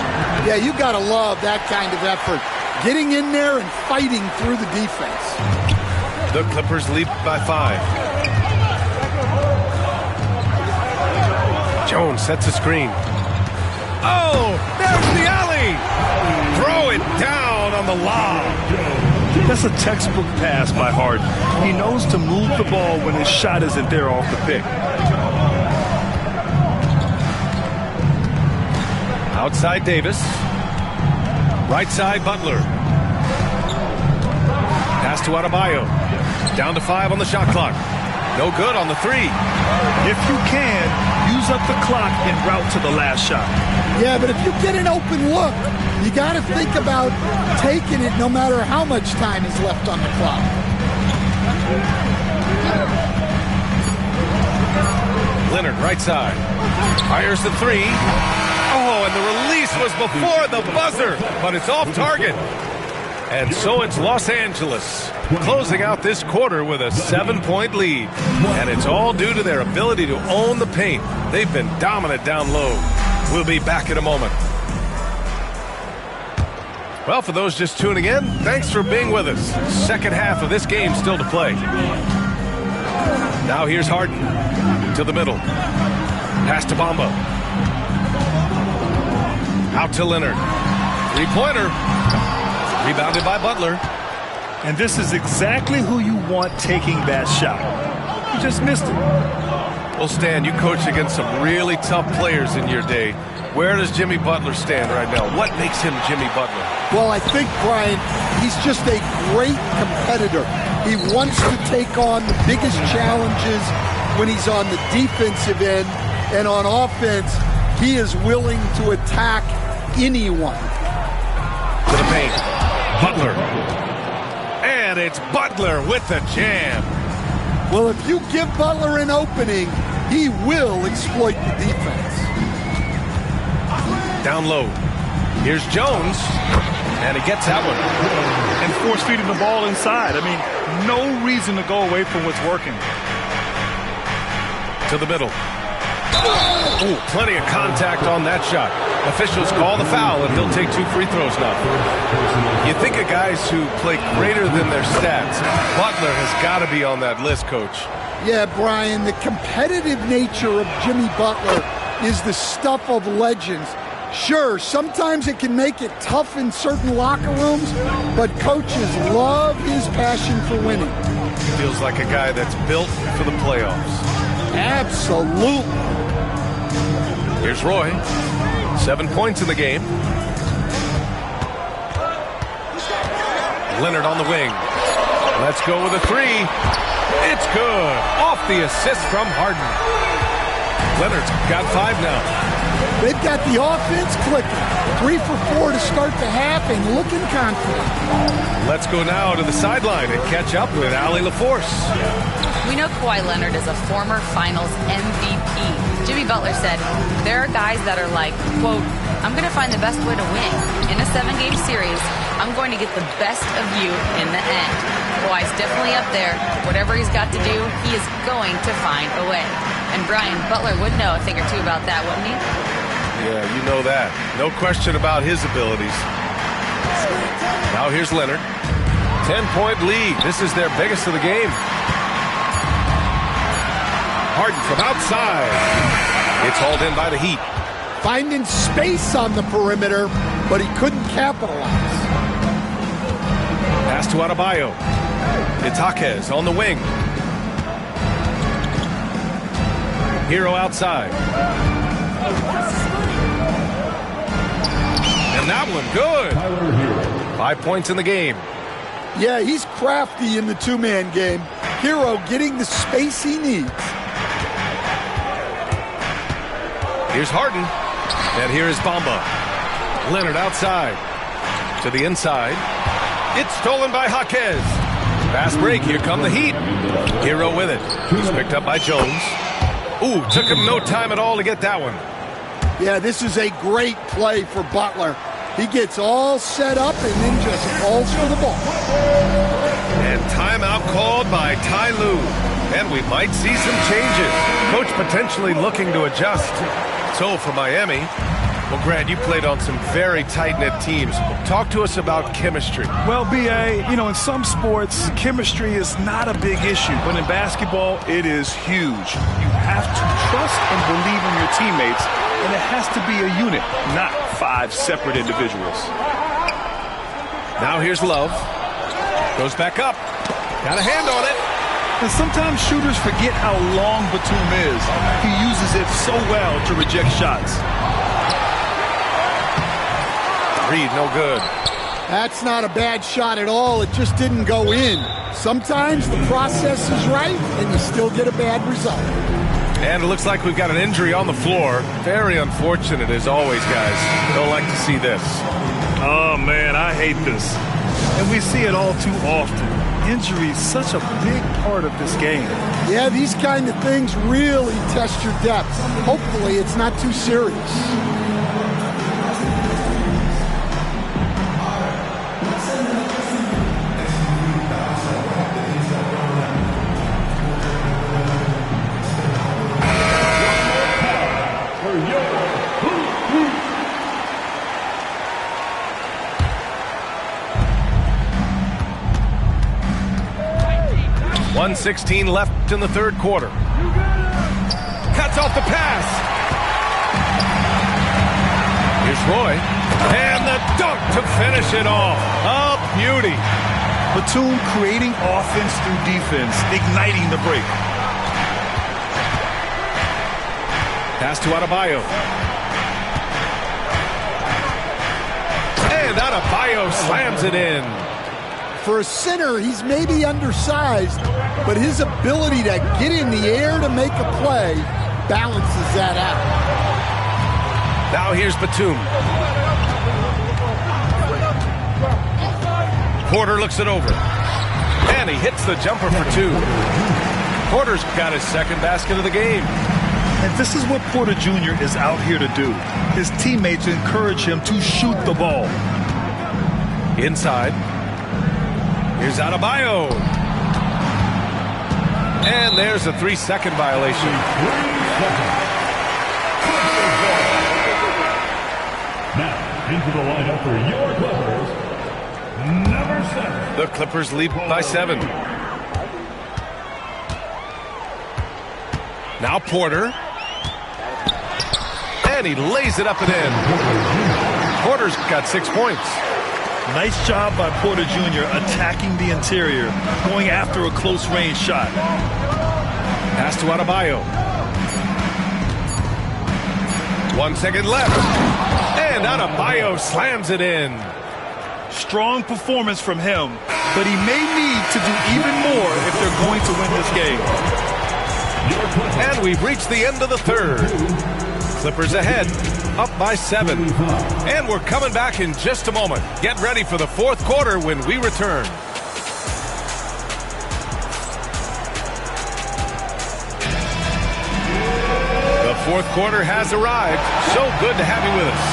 S6: Yeah, you got to love that kind of effort. Getting in there and fighting through the defense.
S1: The Clippers lead by 5. Jones sets a screen. Oh, there's the alley. Throw it down on the lob.
S2: That's a textbook pass by Harden. He knows to move the ball when his shot isn't there off the pick.
S1: Outside Davis. Right side Butler. Pass to Adebayo. Down to 5 on the shot clock. No good on the 3.
S2: If you can, use up the clock en route to the last shot.
S6: Yeah, but if you get an open look, you got to think about taking it no matter how much time is left on the clock.
S1: Leonard, right side. Fires the 3. Oh, and the release was before the buzzer, but it's off target. And so it's Los Angeles closing out this quarter with a 7-point lead. And it's all due to their ability to own the paint. They've been dominant down low. We'll be back in a moment. Well, for those just tuning in, thanks for being with us. Second half of this game still to play. Now here's Harden to the middle. Pass to Bamba. Out to Leonard. Three-pointer. Rebounded by Butler.
S2: And this is exactly who you want taking that shot. You just missed it.
S1: Well, Stan, you coached against some really tough players in your day. Where does Jimmy Butler stand right now? What makes him Jimmy Butler?
S6: Well, I think, Brian, he's just a great competitor. He wants to take on the biggest challenges when he's on the defensive end. And on offense, he is willing to attack anyone.
S1: To the paint. Butler. And it's Butler with the jam.
S6: Well, if you give Butler an opening, he will exploit the defense.
S1: Down low. Here's Jones. And he gets that one.
S2: And force-feeding the ball inside. I mean, no reason to go away from what's working.
S1: To the middle. Ooh, plenty of contact on that shot. Officials call the foul, and he'll take 2 free throws now. You think of guys who play greater than their stats. Butler has got to be on that list, Coach.
S6: Yeah, Brian, the competitive nature of Jimmy Butler is the stuff of legends. Sure, sometimes it can make it tough in certain locker rooms, but coaches love his passion for winning.
S1: Feels like a guy that's built for the playoffs.
S6: Absolutely.
S1: Here's Roy. 7 points in the game. Leonard on the wing. Let's go with a 3. It's good. Off the assist from Harden. Leonard's got 5 now.
S6: They've got the offense clicking. 3 for 4 to start the half and looking confident.
S1: Let's go now to the sideline and catch up with Allie LaForce.
S4: We know Kawhi Leonard is a former Finals MVP. Jimmy Butler said, there are guys that are like, quote, I'm going to find the best way to win. In a 7-game series, I'm going to get the best of you in the end. Kawhi's definitely up there. Whatever he's got to do, he is going to find a way. And Brian, Butler would know a thing or two about that, wouldn't he?
S1: Yeah, you know that. No question about his abilities. Now here's Leonard. 10-point lead. This is their biggest of the game. Harden from outside. It's hauled in by the Heat.
S6: Finding space on the perimeter, but he couldn't capitalize.
S1: Pass to Adebayo. It's Jaquez on the wing. Hero outside. And that one good. 5 points in the game.
S6: Yeah, he's crafty in the 2-man game. Hero getting the space he needs.
S1: Here's Harden. And here is Bamba. Leonard outside. To the inside. It's stolen by Jaquez. Fast break. Here come the Heat. Hero with it. He's picked up by Jones. Ooh, took him no time at all to get that one.
S6: Yeah, this is a great play for Butler. He gets all set up and then just falls for the ball.
S1: And timeout called by Ty Lue. And we might see some changes. Coach potentially looking to adjust. So for Miami, well, Grant, you played on some very tight-knit teams. Talk to us about chemistry.
S2: Well, B.A., in some sports, chemistry is not a big issue. But in basketball, it is huge. You have to trust and believe in your teammates, and it has to be a unit, not 5 separate individuals.
S1: Now here's Love. Goes back up. Got a hand on it.
S2: And sometimes shooters forget how long Batum is. He uses it so well to reject shots.
S1: Reed, no good.
S6: That's not a bad shot at all. It just didn't go in. Sometimes the process is right, and you still get a bad result.
S1: And it looks like we've got an injury on the floor. Very unfortunate, as always, guys. Don't like to see this.
S2: Oh, man, I hate this. And we see it all too often. Injury is such a big part of this game.
S6: Yeah, these kind of things really test your depth. Hopefully it's not too serious.
S1: .116 left in the third quarter. Cuts off the pass. Here's Roy. And the dunk to finish it off. A beauty.
S2: Batum creating offense through defense, igniting the break.
S1: Pass to Adebayo. And Adebayo slams it in.
S6: For a center, he's maybe undersized, but his ability to get in the air to make a play balances that out.
S1: Now here's Batum. Porter looks it over. And he hits the jumper for 2. Porter's got his second basket of the game.
S2: And this is what Porter Jr. is out here to do. His teammates encourage him to shoot the ball.
S1: Inside. Here's Adebayo. And there's a 3-second violation.
S5: Now, into the lineup for your Clippers, number 7.
S1: The Clippers lead by 7. Now Porter. And he lays it up and in. Porter's got 6 points.
S2: Nice job by Porter Jr. attacking the interior, going after a close-range shot.
S1: Pass to Adebayo. 1 second left. And Adebayo slams it in.
S2: Strong performance from him, but he may need to do even more if they're going to win this game.
S1: And we've reached the end of the third. Clippers ahead, up by 7. And we're coming back in just a moment. Get ready for the fourth quarter when we return. The fourth quarter has arrived. So good to have you with us.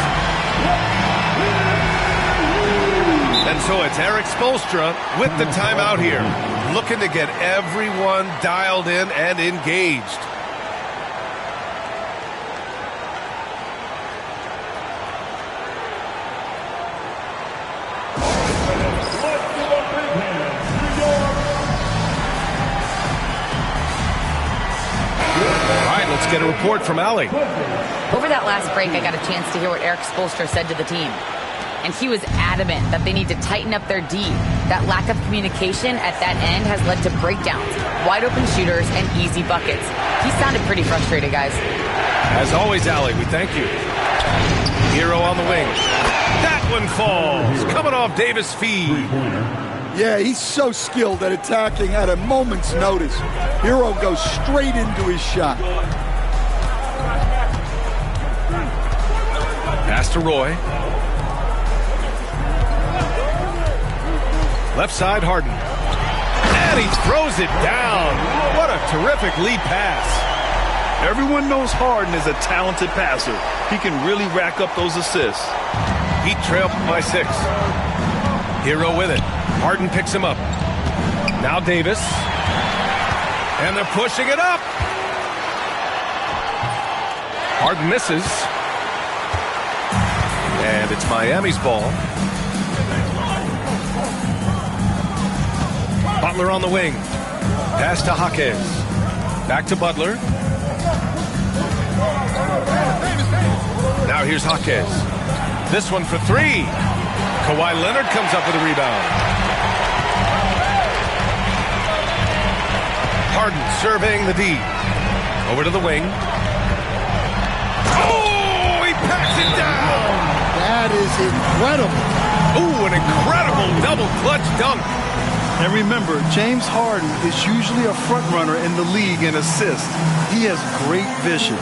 S1: And so it's Erik Spoelstra with the timeout here, looking to get everyone dialed in and engaged. Let's get a report from Allie.
S4: Over that last break, I got a chance to hear what Erik Spoelstra said to the team. And he was adamant that they need to tighten up their D. That lack of communication at that end has led to breakdowns, wide open shooters, and easy buckets. He sounded pretty frustrated, guys.
S1: As always, Allie, we thank you. Hero on the wing. That one falls. Coming off Davis' feed.
S6: Yeah, he's so skilled at attacking at a moment's notice. Hero goes straight into his shot.
S1: Pass to Roy. Left side, Harden. And he throws it down. What a terrific lead pass.
S2: Everyone knows Harden is a talented passer. He can really rack up those assists.
S1: Heat trail by 6. Hero with it. Harden picks him up. Now Davis. And they're pushing it up. Harden misses. And it's Miami's ball. Butler on the wing. Pass to Jaquez. Back to Butler. Now here's Jaquez. This one for 3. Kawhi Leonard comes up with a rebound. Harden surveying the D. Over to the wing. Oh, he packs it down.
S6: That is incredible.
S1: Ooh, an incredible double clutch dunk.
S2: And remember, James Harden is usually a front runner in the league in assists. He has great vision.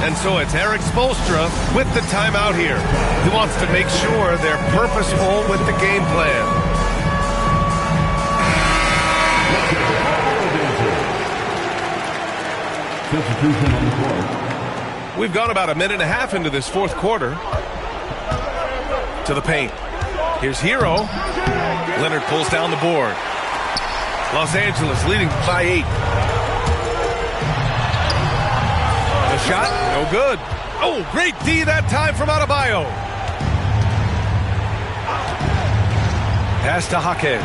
S1: And so it's Erik Spoelstra with the timeout here. He wants to make sure they're purposeful with the game plan.
S5: Substitution on the court.
S1: We've gone about a minute and a half into this fourth quarter. To the paint. Here's Hero. Leonard pulls down the board. Los Angeles leading by 8. The shot, no good. Oh, great D that time from Adebayo. Pass to Jaquez.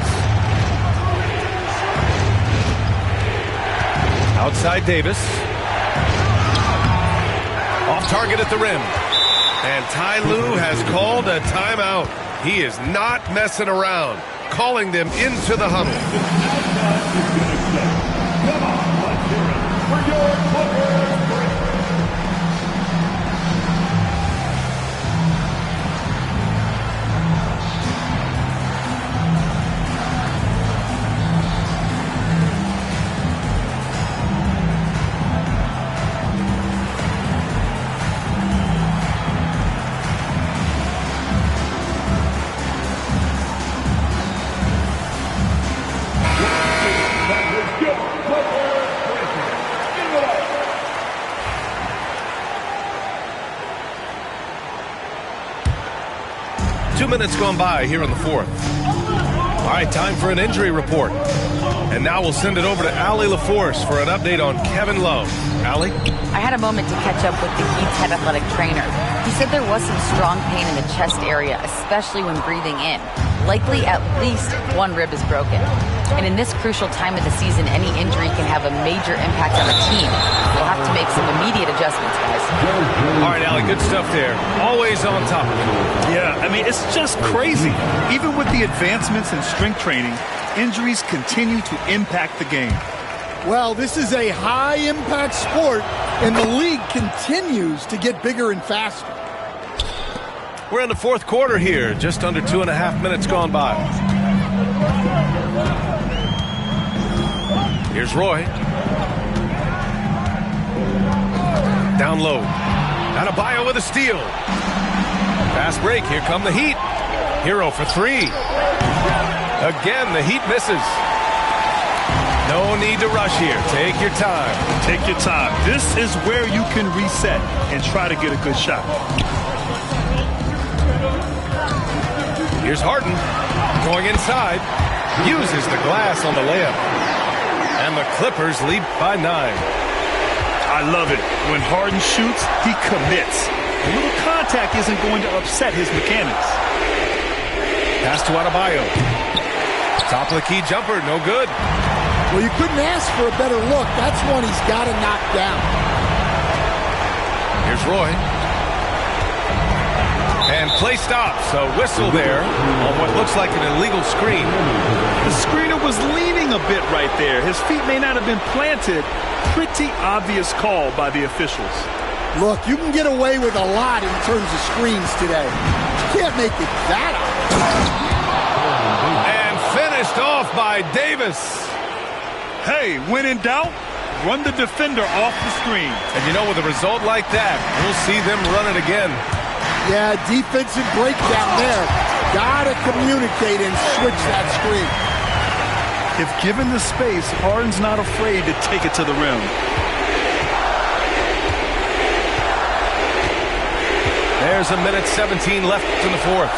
S1: Outside Davis. Off target at the rim. And Ty Lue has called a timeout. He is not messing around, calling them into the huddle.
S5: Come on, let's hear it for your Clippers.
S1: Minutes gone by here in the fourth. All right, time for an injury report. And now we'll send it over to Allie LaForce for an update on Kevin Love. Allie?
S4: I had a moment to catch up with the Heat's head athletic trainer. He said there was some strong pain in the chest area, especially when breathing in. Likely at least one rib is broken. And in this crucial time of the season, any injury can have a major impact on the team. We'll have to make some immediate adjustments, guys.
S1: All right, Allie, good stuff there. Always on top of it.
S2: Yeah, I mean, it's just crazy. Even with the advancements in strength training, injuries continue to impact the game.
S6: Well, this is a high-impact sport, and the league continues to get bigger and faster.
S1: We're in the fourth quarter here, just under 2.5 minutes gone by. Here's Roy. Down low. Adebayo with a steal. Fast break. Here come the Heat. Hero for three. Again, the Heat misses. No need to rush here. Take your time.
S2: Take your time. This is where you can reset and try to get a good shot.
S1: Here's Harden. Going inside. Uses the glass on the layup. And the Clippers lead by 9.
S2: I love it. When Harden shoots, he commits. A little contact isn't going to upset his mechanics.
S1: Pass to Adebayo. Top of the key jumper, no good.
S6: Well, you couldn't ask for a better look. That's one he's got to knock down.
S1: Here's Roy. And play stops. A whistle there on what looks like an illegal screen.
S2: The screener was leaning a bit right there. His feet may not have been planted. Pretty obvious call by the officials.
S6: Look, you can get away with a lot in terms of screens today. You can't make it that obvious.
S1: And finished off by Davis.
S2: Hey, when in doubt, run the defender off the screen.
S1: And you know, with a result like that, we'll see them run it again.
S6: Yeah, defensive breakdown there. Gotta communicate and switch that screen.
S2: If given the space, Harden's not afraid to take it to the rim.
S1: There's a minute 17 left in the fourth.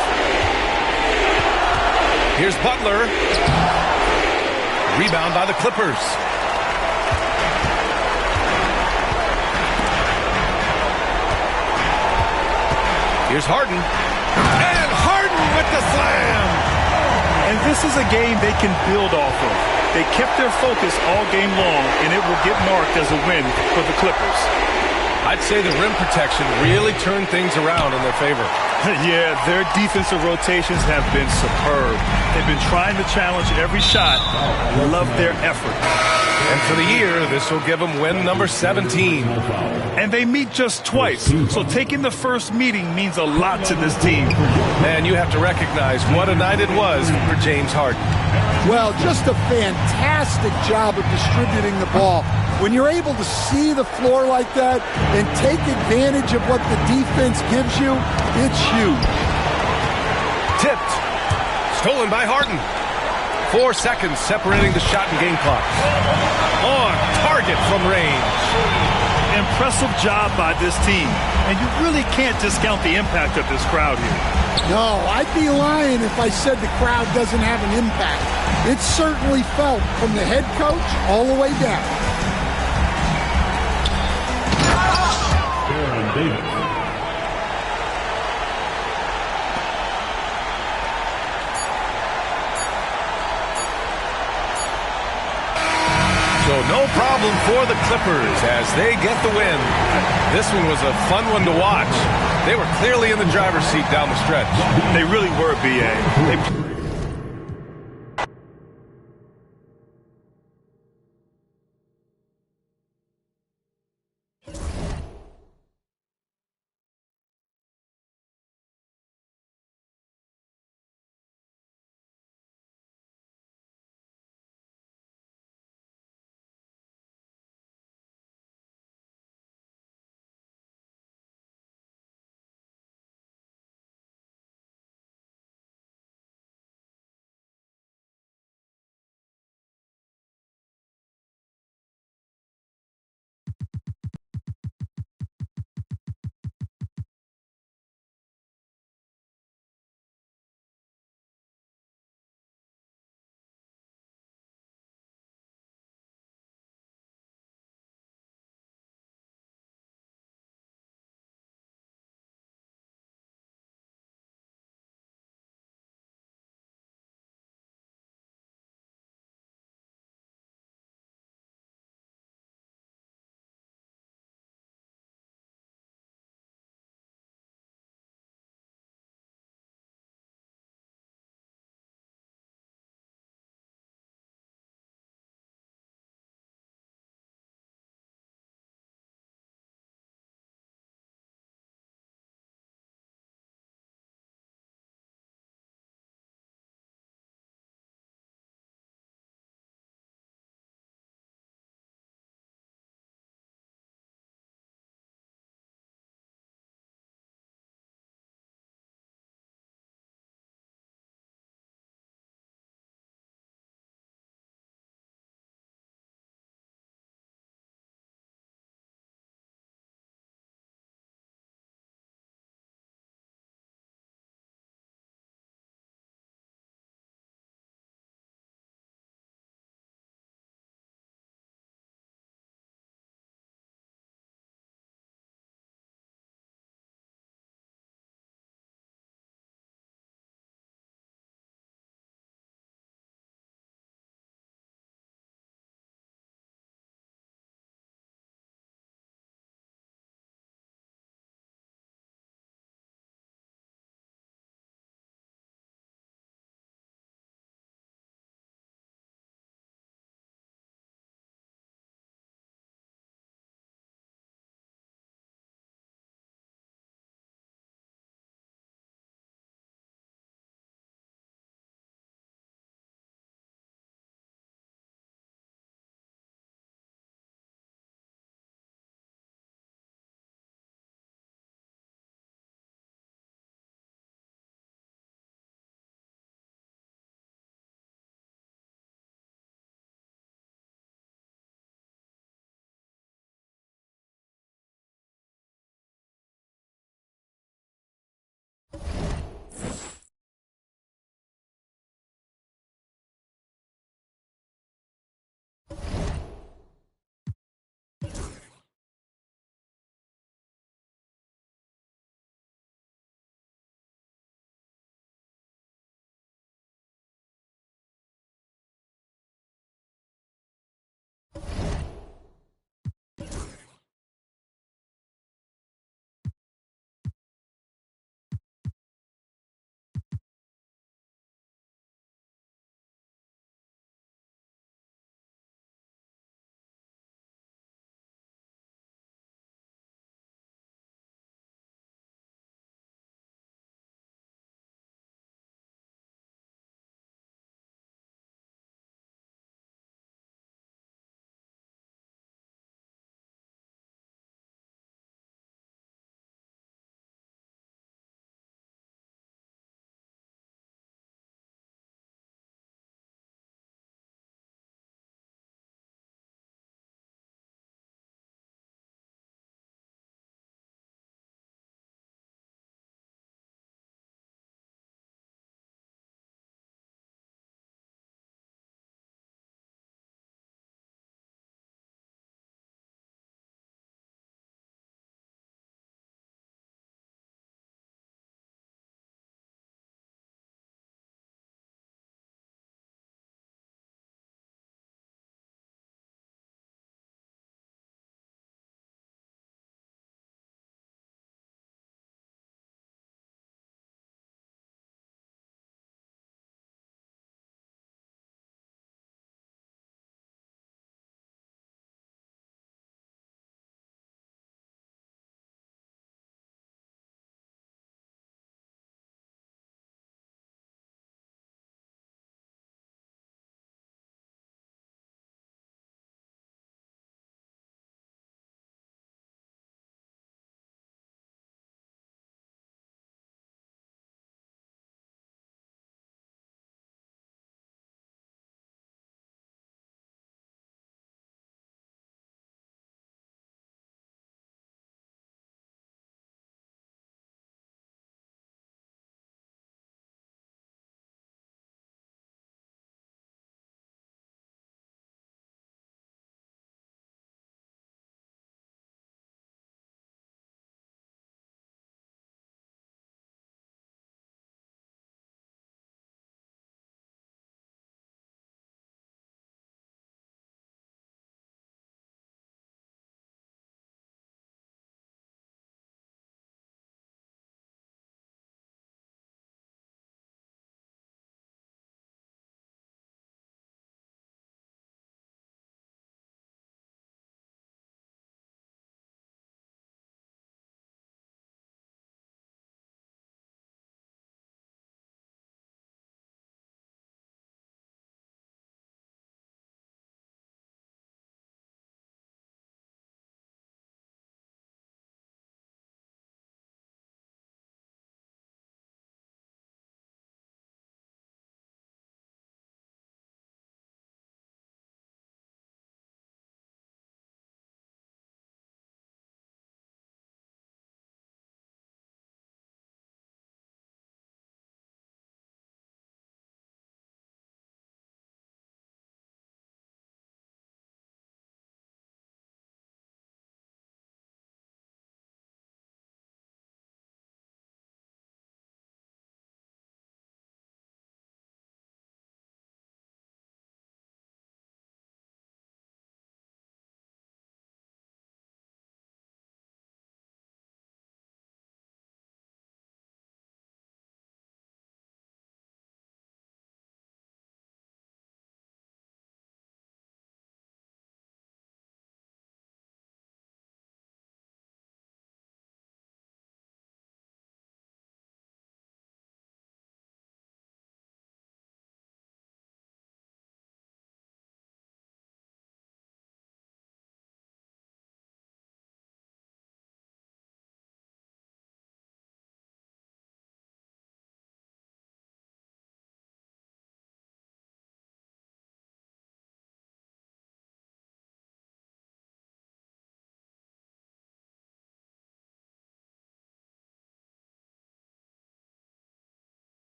S1: Here's Butler. Rebound by the Clippers. Here's Harden. And Harden with the slam.
S2: And this is a game they can build off of. They kept their focus all game long, and it will get marked as a win for the Clippers.
S1: I'd say the rim protection really turned things around in their favor.
S2: Yeah, their defensive rotations have been superb. They've been trying to challenge every shot. Love their effort.
S1: And for the year, this will give them win number 17.
S2: And they meet just twice, so taking the first meeting means a lot to this team.
S1: And you have to recognize what a night it was for James Harden.
S6: Well, just a fantastic job of distributing the ball. When you're able to see the floor like that and take advantage of what the defense gives you, it's huge.
S1: Tipped. Stolen by Harden. 4 seconds separating the shot and game clock. On target from range.
S2: Impressive job by this team. And you really can't discount the impact of this crowd here.
S6: No, I'd be lying if I said the crowd doesn't have an impact. It's certainly felt from the head coach all the way down.
S5: Baron Davis.
S1: So no problem for the Clippers as they get the win. This one was a fun one to watch. They were clearly in the driver's seat down the stretch.
S2: They really were, B.A.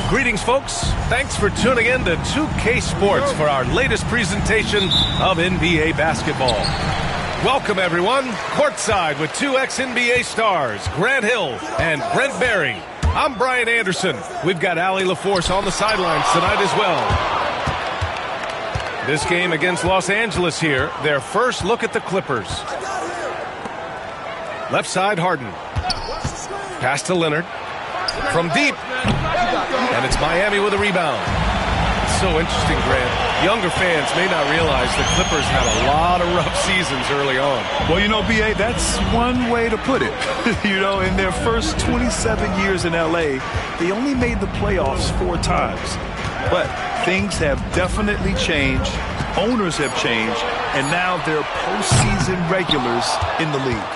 S1: Greetings, folks. Thanks for tuning in to 2K Sports for our latest presentation of NBA basketball. Welcome, everyone. Courtside with two ex-NBA stars, Grant Hill and Brent Barry. I'm Brian Anderson. We've got Allie LaForce on the sidelines tonight as well. This game against Los Angeles here, their first look at the Clippers. Left side, Harden. Pass to Leonard. From deep. And it's Miami with a rebound. It's so interesting, Grant. Younger fans may not realize the Clippers had a lot of rough seasons early on.
S2: Well, you know, B.A., that's one way to put it. You know, in their first 27 years in L.A., they only made the playoffs 4 times. But things have definitely changed. Owners have changed. And now they're postseason regulars in the league.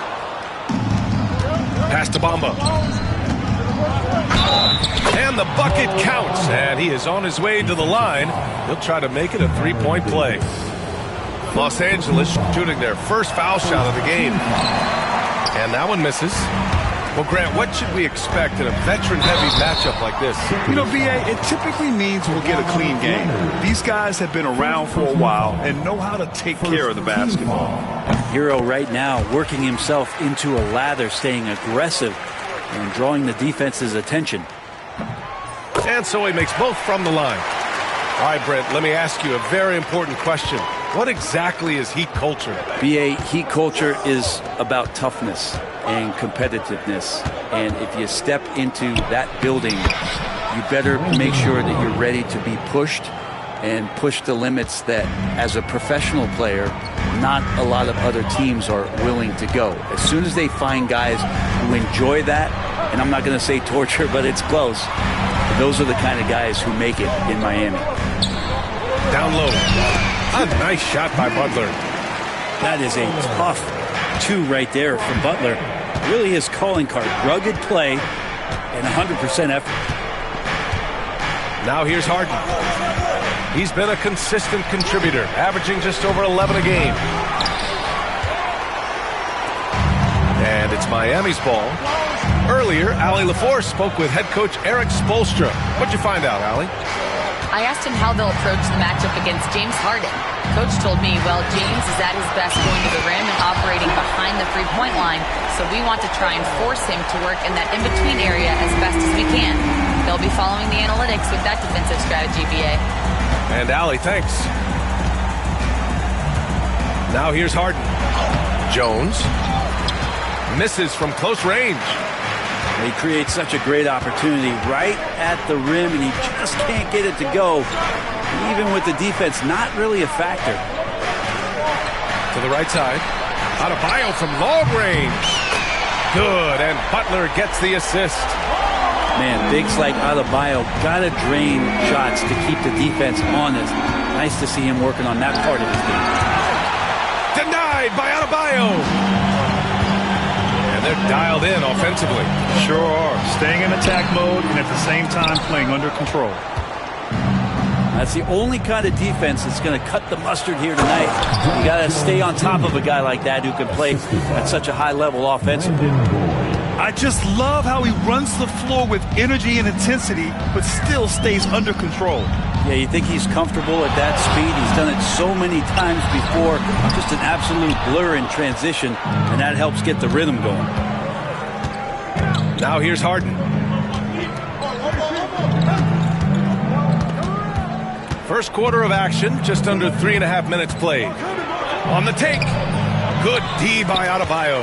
S1: Pass to Bamba. And the bucket counts, and he is on his way to the line. He'll try to make it a 3-point play. Los Angeles shooting their first foul shot of the game. And that one misses. Well, Grant, what should we expect in a veteran-heavy matchup like this?
S2: You know, B.A., it typically means we'll get a clean game. These guys have been around for a while and know how to take care of the basketball.
S7: Hero right now working himself into a lather, staying aggressive and drawing the defense's attention.
S1: And so he makes both from the line. All right, Brent, let me ask you a very important question. What exactly is Heat culture?
S7: BA, Heat culture is about toughness and competitiveness. And if you step into that building, you better make sure that you're ready to be pushed and push the limits that, as a professional player, not a lot of other teams are willing to go. As soon as they find guys who enjoy that, and I'm not going to say torture, but it's close, those are the kind of guys who make it in Miami.
S1: Down low. A nice shot by Butler.
S7: That is a tough 2 right there from Butler. Really his calling card. Rugged play and 100% effort.
S1: Now here's Harden. He's been a consistent contributor, averaging just over 11 a game. And it's Miami's ball. Earlier, Allie LaForce spoke with head coach Erik Spoelstra. What'd you find out, Allie?
S4: I asked him how they'll approach the matchup against James Harden. Coach told me, well, James is at his best going to the rim and operating behind the three-point line, so we want to try and force him to work in that in-between area as best as we can. They'll be following the analytics with that defensive strategy, BA.
S1: And Allie, thanks. Now here's Harden. Jones misses from close range.
S7: He creates such a great opportunity right at the rim, and he just can't get it to go. Even with the defense not really a factor.
S1: To the right side. Adebayo from long range. Good, and Butler gets the assist.
S7: Man, bigs like Adebayo got to drain shots to keep the defense honest. Nice to see him working on that part of his game.
S1: Denied by Adebayo. They're dialed in offensively.
S2: Sure are. Staying in attack mode and at the same time playing under control.
S7: That's the only kind of defense that's going to cut the mustard here tonight. You got to stay on top of a guy like that who can play at such a high level offensively.
S2: I just love how he runs the floor with energy and intensity, but still stays under control.
S7: Yeah, you think he's comfortable at that speed. He's done it so many times before. Just an absolute blur in transition, and that helps get the rhythm going.
S1: Now here's Harden. First quarter of action, just under 3.5 minutes played. On the take. Good D by Adebayo.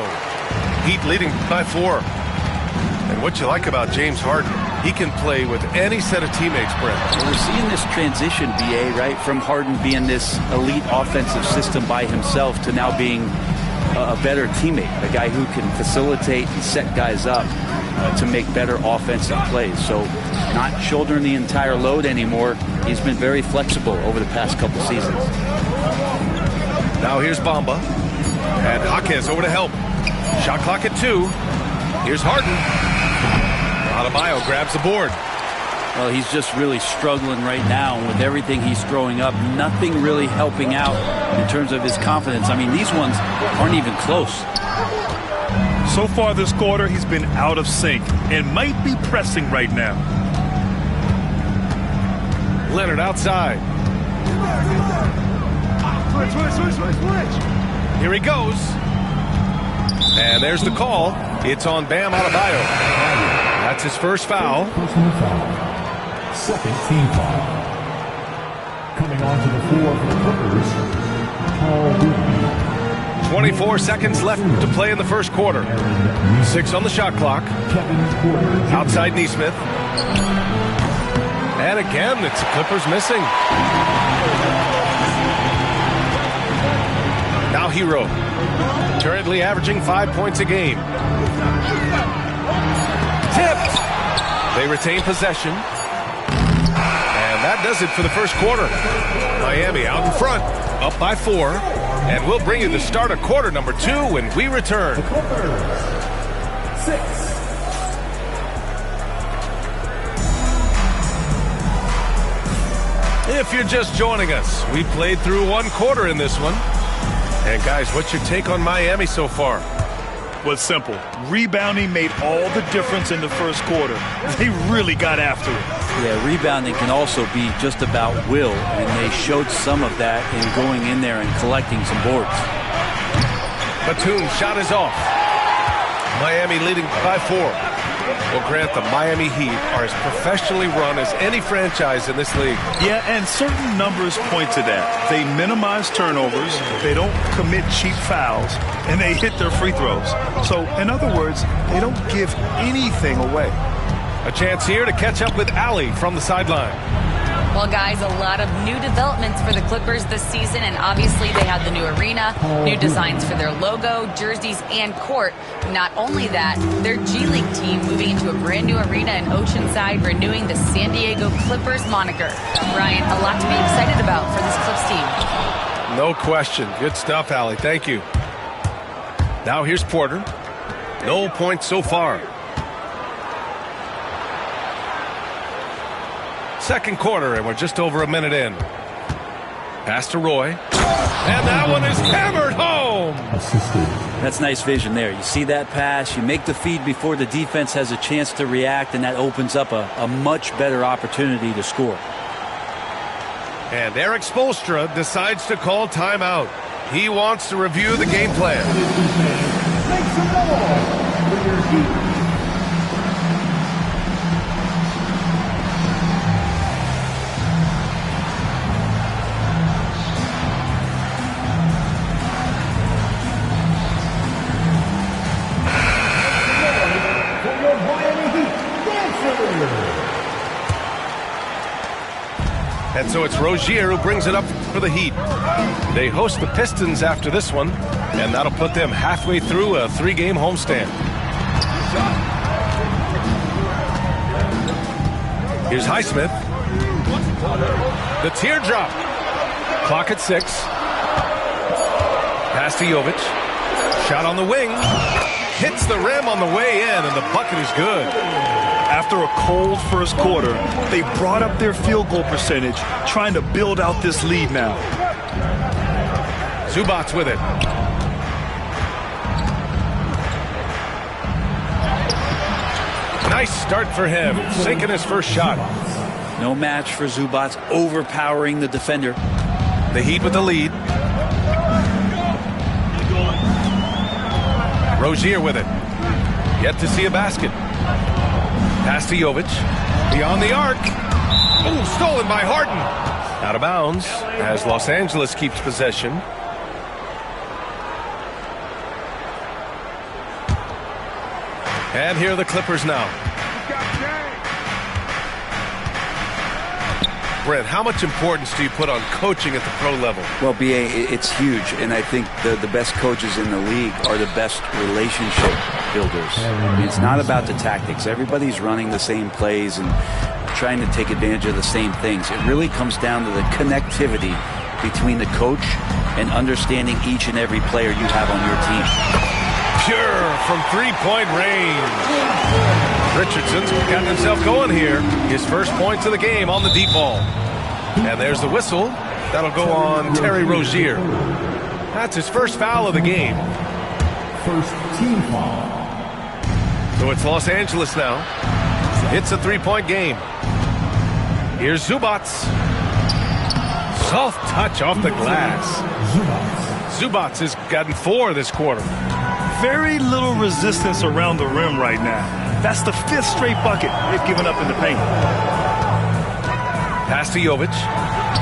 S1: Heat leading by 4. And what you like about James Harden, He can play with any set of teammates, Brent.
S7: Well, we're seeing this transition, BA, right, from Harden being this elite offensive system by himself to now being a better teammate, a guy who can facilitate and set guys up to make better offensive plays. So not shouldering the entire load anymore. He's been very flexible over the past couple seasons.
S1: Now here's Bamba. And Jaquez over to help. Shot clock at 2. Here's Harden. Adebayo grabs the board.
S7: Well, he's just really struggling right now. And with everything he's throwing up, nothing really helping out in terms of his confidence. I mean, these ones aren't even close.
S2: So far this quarter, he's been out of sync and might be pressing right now.
S1: Leonard outside. Switch. Here he goes. And there's the call. It's on Bam Adebayo. That's his first foul.
S5: Personal foul. Second team foul. Coming onto the floor for the Clippers, Paul Woodley.
S1: 24 seconds left to play in the first quarter. 6 on the shot clock. Outside Nesmith. And again, it's the Clippers missing. Now Hero. Currently averaging 5 points a game. Tipped. They retain possession. And that does it for the first quarter. Miami out in front, up by 4. And we'll bring you the start of quarter number 2 when we return.
S5: The Clippers, 6.
S1: If you're just joining us, we played through one quarter in this one. And guys, what's your take on Miami so far?
S2: Well, it's simple. Rebounding made all the difference in the first quarter. They really got after it.
S7: Yeah, rebounding can also be just about will, and they showed some of that in going in there and collecting some boards.
S1: Batum's shot is off. Miami leading by 4. Well, Grant, the Miami Heat are as professionally run as any franchise in this league.
S2: Yeah, and certain numbers point to that. They minimize turnovers, they don't commit cheap fouls, and they hit their free throws. So, in other words, they don't give anything away.
S1: A chance here to catch up with Allie from the sideline.
S4: Well, guys, a lot of new developments for the Clippers this season, and obviously they have the new arena, new designs for their logo, jerseys, and court. Not only that, their G League team moving into a brand new arena in Oceanside, renewing the San Diego Clippers moniker. Brian, a lot to be excited about for this Clips team.
S1: No question. Good stuff, Allie. Thank you. Now here's Porter. No points so far. Second quarter, and we're just over a minute in. Pass to Roy. And that one is hammered home.
S7: That's nice vision there. You see that pass, you make the feed before the defense has a chance to react, and that opens up a much better opportunity to score.
S1: And Eric Spoelstra decides to call timeout. He wants to review the game plan.
S5: Make some noise for your Heat.
S1: And so it's Rozier who brings it up for the Heat. They host the Pistons after this one, and that'll put them halfway through a 3-game homestand. Here's Highsmith. The teardrop. Clock at 6. Pass to Jovic. Shot on the wing. Hits the rim on the way in, and the bucket is good.
S2: After a cold first quarter, they brought up their field goal percentage, trying to build out this lead now.
S1: Zubac with it. Nice start for him, sinking his first shot.
S7: No match for Zubac, overpowering the defender.
S1: The Heat with the lead. Rozier with it. Yet to see a basket. Pass to Jovic. Beyond the arc. Oh, stolen by Harden. Out of bounds as Los Angeles keeps possession. And here are the Clippers now. Brent, how much importance do you put on coaching at the pro level?
S7: Well, B.A., it's huge, and I think the best coaches in the league are the best relationship builders. I mean, it's not about the tactics. Everybody's running the same plays and trying to take advantage of the same things. It really comes down to the connectivity between the coach and understanding each and every player you have on your team.
S1: Pure from three-point range. Richardson's gotten himself going here. His first points of the game on the deep ball. And there's the whistle. That'll go on Terry Rozier. That's his first foul of the game.
S5: First team foul.
S1: So it's Los Angeles now. It's a three-point game. Here's Zubac. Soft touch off the glass. Zubac has gotten 4 this quarter.
S2: Very little resistance around the rim right now. That's the 5th straight bucket they've given up in the paint.
S1: Pass to Jovic.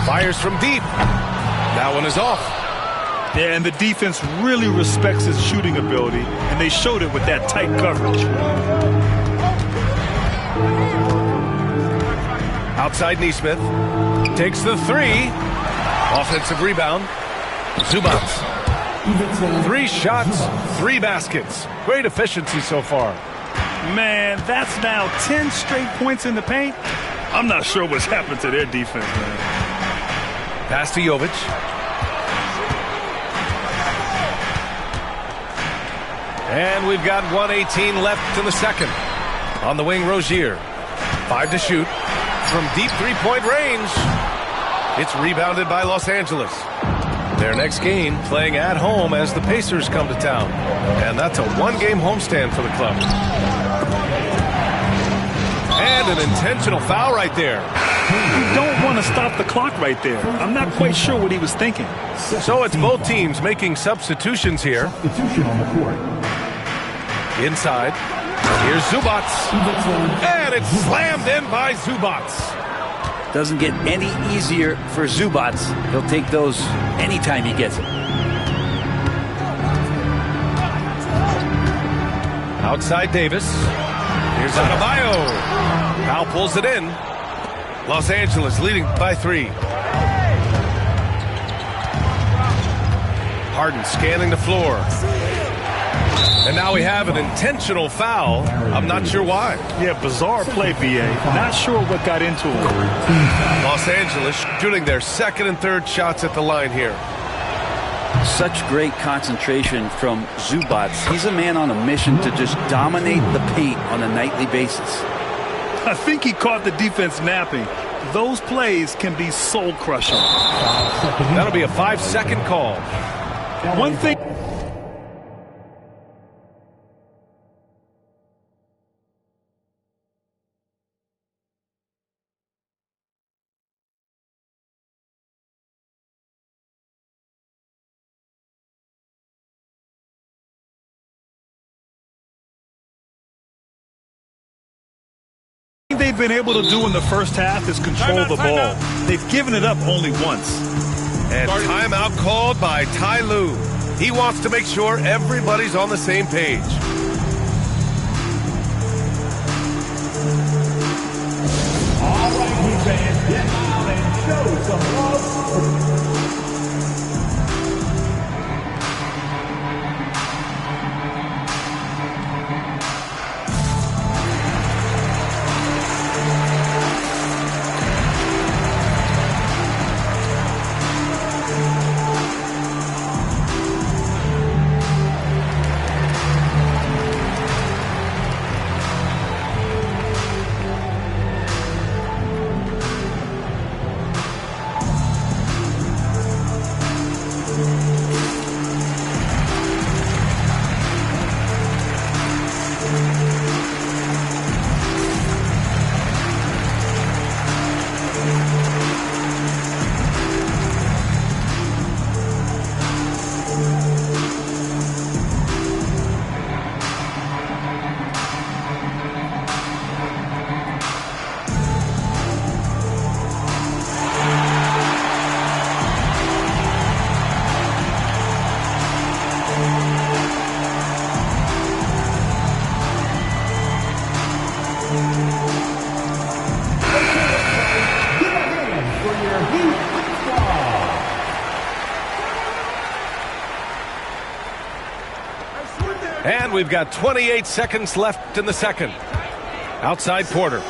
S1: Fires from deep. That one is off.
S2: Yeah, and the defense really respects his shooting ability, and they showed it with that tight coverage.
S1: Outside Nesmith. Takes the 3. Offensive rebound. Zubac. 3 shots, 3 baskets. Great efficiency so far.
S2: Man, that's now 10 straight points in the paint. I'm not sure what's happened to their defense, man.
S1: Pass to Jovic. And we've got 1:18 left in the second. On the wing, Rozier. 5 to shoot. From deep three-point range. It's rebounded by Los Angeles. Their next game playing at home as the Pacers come to town. And that's a 1-game homestand for the club. And an intentional foul right there.
S2: You don't want to stop the clock right there. I'm not quite sure what he was thinking.
S1: So it's both teams making substitutions here.
S5: Substitution on the court.
S1: Inside. Here's Zubac. And it's slammed in by Zubac.
S7: Doesn't get any easier for Zubac. He'll take those anytime he gets it.
S1: Outside Davis. Here's Adebayo. Powell pulls it in. Los Angeles leading by 3. Harden scanning the floor. And now we have an intentional foul. I'm not sure why.
S2: Yeah, bizarre play, B.A. Not sure what got into him.
S1: Los Angeles shooting their second and third shots at the line here.
S7: Such great concentration from Zubac. He's a man on a mission to just dominate the paint on a nightly basis.
S2: I think he caught the defense napping. Those plays can be soul-crushing.
S1: That'll be a 5-second call.
S2: One thing... they've been able to do in the first half is control the ball. They've given it up only once.
S1: And timeout called by Ty Lue. He wants to make sure everybody's on the same page.
S5: All right, Heat fans, get out and show some love.
S1: And we've got 28 seconds left in the second. Outside Porter.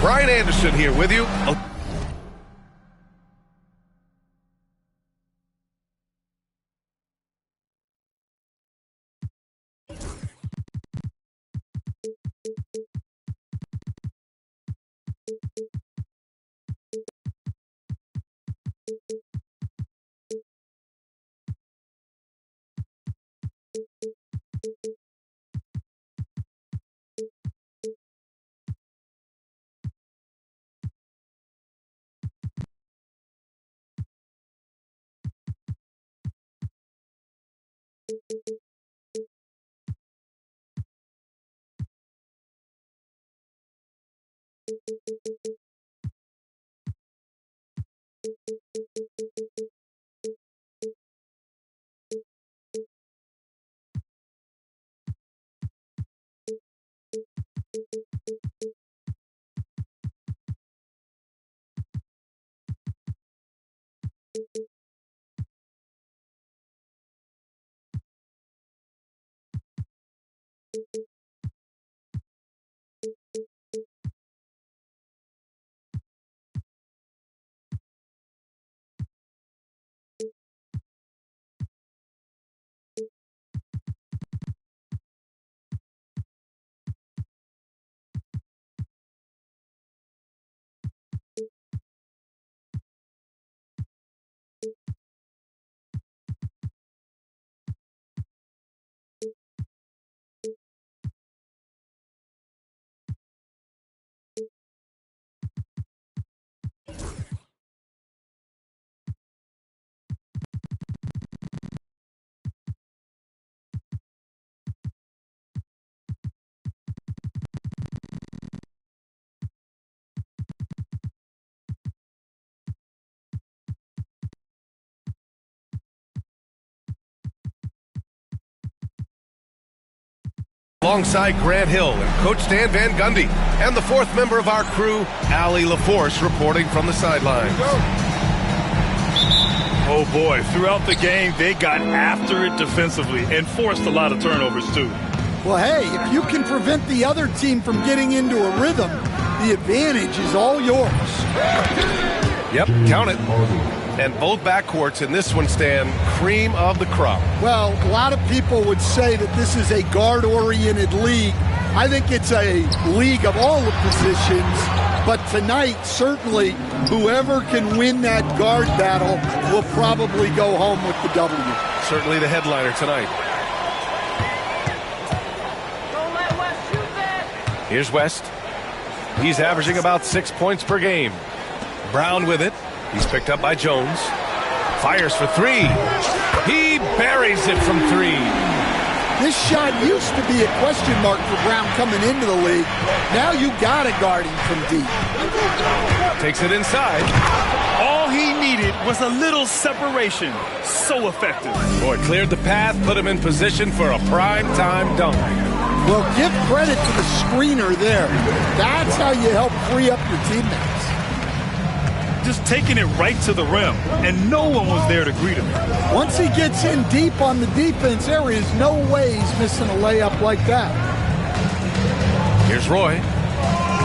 S1: Brian Anderson here with you. Alongside Grant Hill and Coach Dan Van Gundy, and the fourth member of our crew, Allie LaForce, reporting from the sidelines.
S2: Oh boy, throughout the game, they got after it defensively and forced a lot of turnovers too.
S6: Well, hey, if you can prevent the other team from getting into a rhythm, the advantage is all yours.
S1: Yep, count it. And both backcourts in this one stand cream of the crop.
S6: Well, a lot of people would say that this is a guard-oriented league. I think it's a league of all the positions. But tonight, certainly, whoever can win that guard battle will probably go home with the W.
S1: Certainly the headliner tonight.
S3: Don't let West shoot that.
S1: Here's West. He's averaging about 6 points per game. Brown with it. He's picked up by Jones. Fires for three. He buries it from three.
S6: This shot used to be a question mark for Brown coming into the league. Now you got to guard him from deep.
S1: Takes it inside.
S2: All he needed was a little separation. So effective.
S1: Boy, cleared the path, put him in position for a prime-time dunk.
S6: Well, give credit to the screener there. That's how you help free up your teammates.
S2: Just taking it right to the rim, and no one was there to greet him.
S6: Once he gets in deep on the defense, there is no way he's missing a layup like that.
S1: Here's Roy.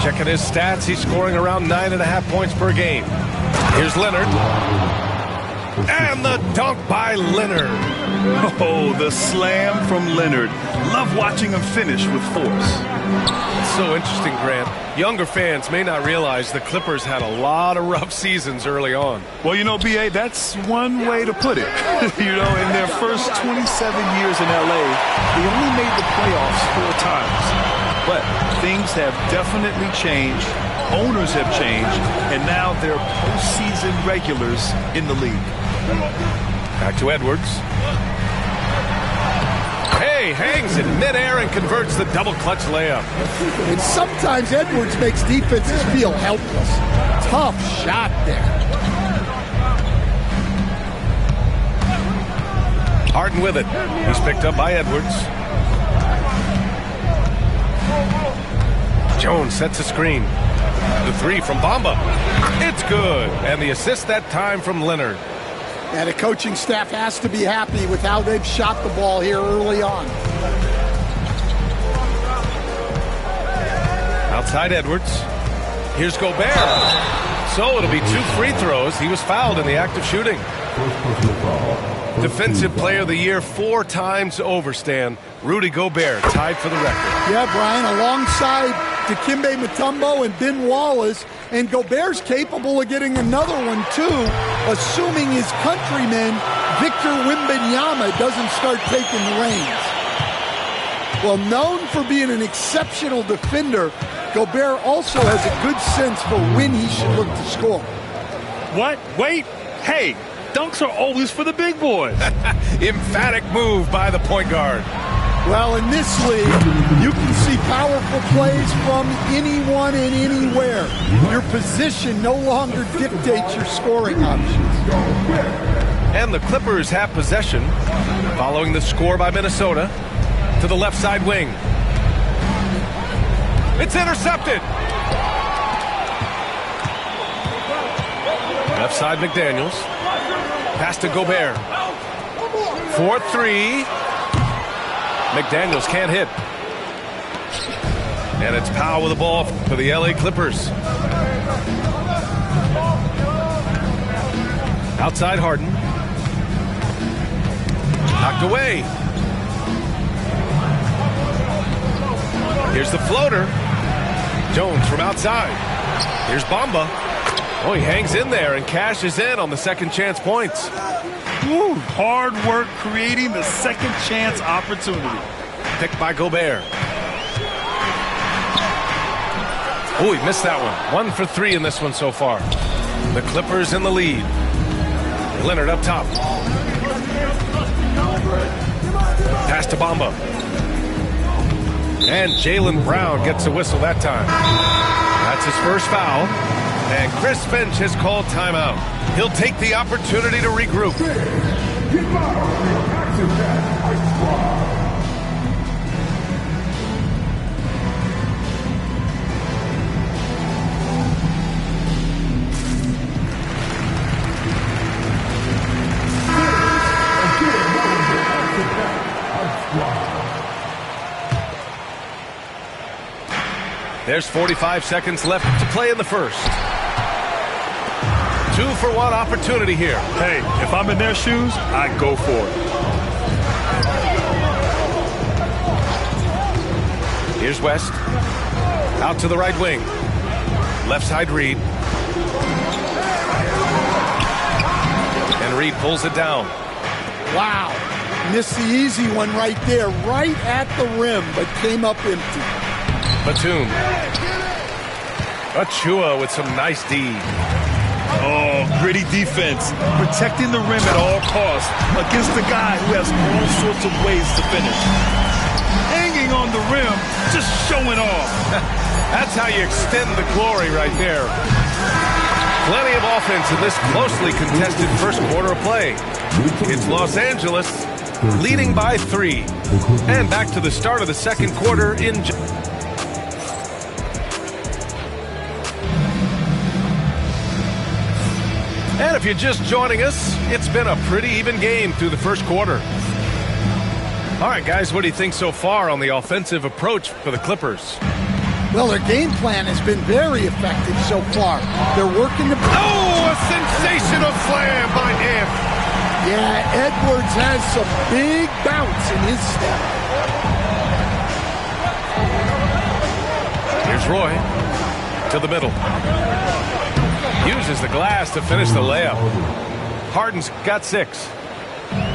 S1: Checking his stats, he's scoring around 9.5 points per game. Here's Leonard. And the dunk by Leonard.
S2: Oh, the slam from Leonard. Love watching him finish with force.
S1: So interesting, Grant. Younger fans may not realize the Clippers had a lot of rough seasons early on.
S2: Well, you know, B.A., that's one way to put it. You know, in their first 27 years in L.A., they only made the playoffs 4 times. But things have definitely changed. Owners have changed. And now they're postseason regulars in the league.
S1: Back to Edwards. Hey, hangs in midair and converts the double clutch layup.
S6: And sometimes Edwards makes defenses feel helpless. Tough shot there.
S1: Harden with it. He's picked up by Edwards. Jones sets a screen. The three from Bamba. It's good. And the assist that time from Leonard.
S6: And the coaching staff has to be happy with how they've shot the ball here early on.
S1: Outside Edwards. Here's Gobert. So it'll be 2 free throws. He was fouled in the act of shooting. Defensive Player of the Year 4 times over, Stan. Rudy Gobert tied for the record.
S6: Yeah, Brian, alongside Dikembe Mutombo and Ben Wallace, and Gobert's capable of getting another one too, assuming his countryman Victor Wembanyama doesn't start taking the reins. Well, known for being an exceptional defender, Gobert also has a good sense for when he should look to score.
S2: What? Wait. Hey, dunks are always for the big boys.
S1: Emphatic move by the point guard.
S6: Well, in this league, you can see powerful plays from anyone and anywhere. Your position no longer dictates your scoring options.
S1: And the Clippers have possession following the score by Minnesota to the left side wing. It's intercepted. Left side McDaniels. Pass to Gobert. 4-3. McDaniels can't hit. And it's Powell with the ball for the LA Clippers. Outside Harden. Knocked away. Here's the floater. Jones from outside. Here's Bamba. Oh, he hangs in there and cashes in on the second chance points.
S2: Woo, hard work creating the second chance opportunity.
S1: Picked by Gobert. Oh, he missed that one. 1 for 3 in this one so far. The Clippers in the lead. Leonard up top. Pass to Bamba. And Jaylen Brown gets a whistle that time. That's his first foul. And Chris Finch has called timeout. He'll take the opportunity to regroup. There's 45 seconds left to play in the first. 2-for-1 opportunity here.
S2: Hey, if I'm in their shoes, I go for it.
S1: Here's West. Out to the right wing. Left side Reed. And Reed pulls it down.
S6: Wow. Missed the easy one right there, right at the rim, but came up empty.
S1: Batum. Achua with some nice D.
S2: Oh, gritty defense. Protecting the rim at all costs against a guy who has all sorts of ways to finish. Hanging on the rim, just showing off.
S1: That's how you extend the glory right there. Plenty of offense in this closely contested first quarter of play. It's Los Angeles leading by 3. And back to the start of the second quarter in... And if you're just joining us, it's been a pretty even game through the first quarter. All right, guys, what do you think so far on the offensive approach for the Clippers?
S6: Well, their game plan has been very effective so far. They're working the...
S1: Oh, a sensational slam by Ant.
S6: Yeah, Edwards has some big bounce in his step.
S1: Here's Roy to the middle. Uses the glass to finish the layup. Harden's got 6.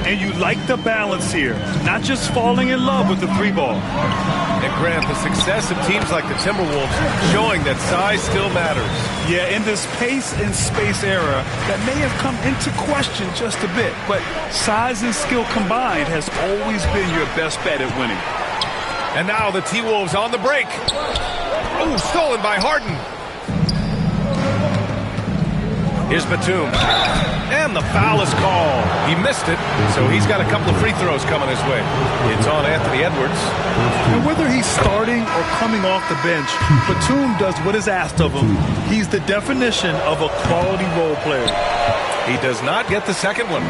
S2: And you like the balance here. Not just falling in love with the 3-ball.
S1: And Grant, the success of teams like the Timberwolves showing that size still matters.
S2: Yeah, in this pace and space era, that may have come into question just a bit. But size and skill combined has always been your best bet at winning.
S1: And now the T-Wolves on the break. Oh, stolen by Harden. Here's Batum. And the foul is called. He missed it, so he's got a couple of free throws coming his way. It's on Anthony Edwards.
S2: And whether he's starting or coming off the bench, Batum does what is asked of him. He's the definition of a quality role player.
S1: He does not get the second one.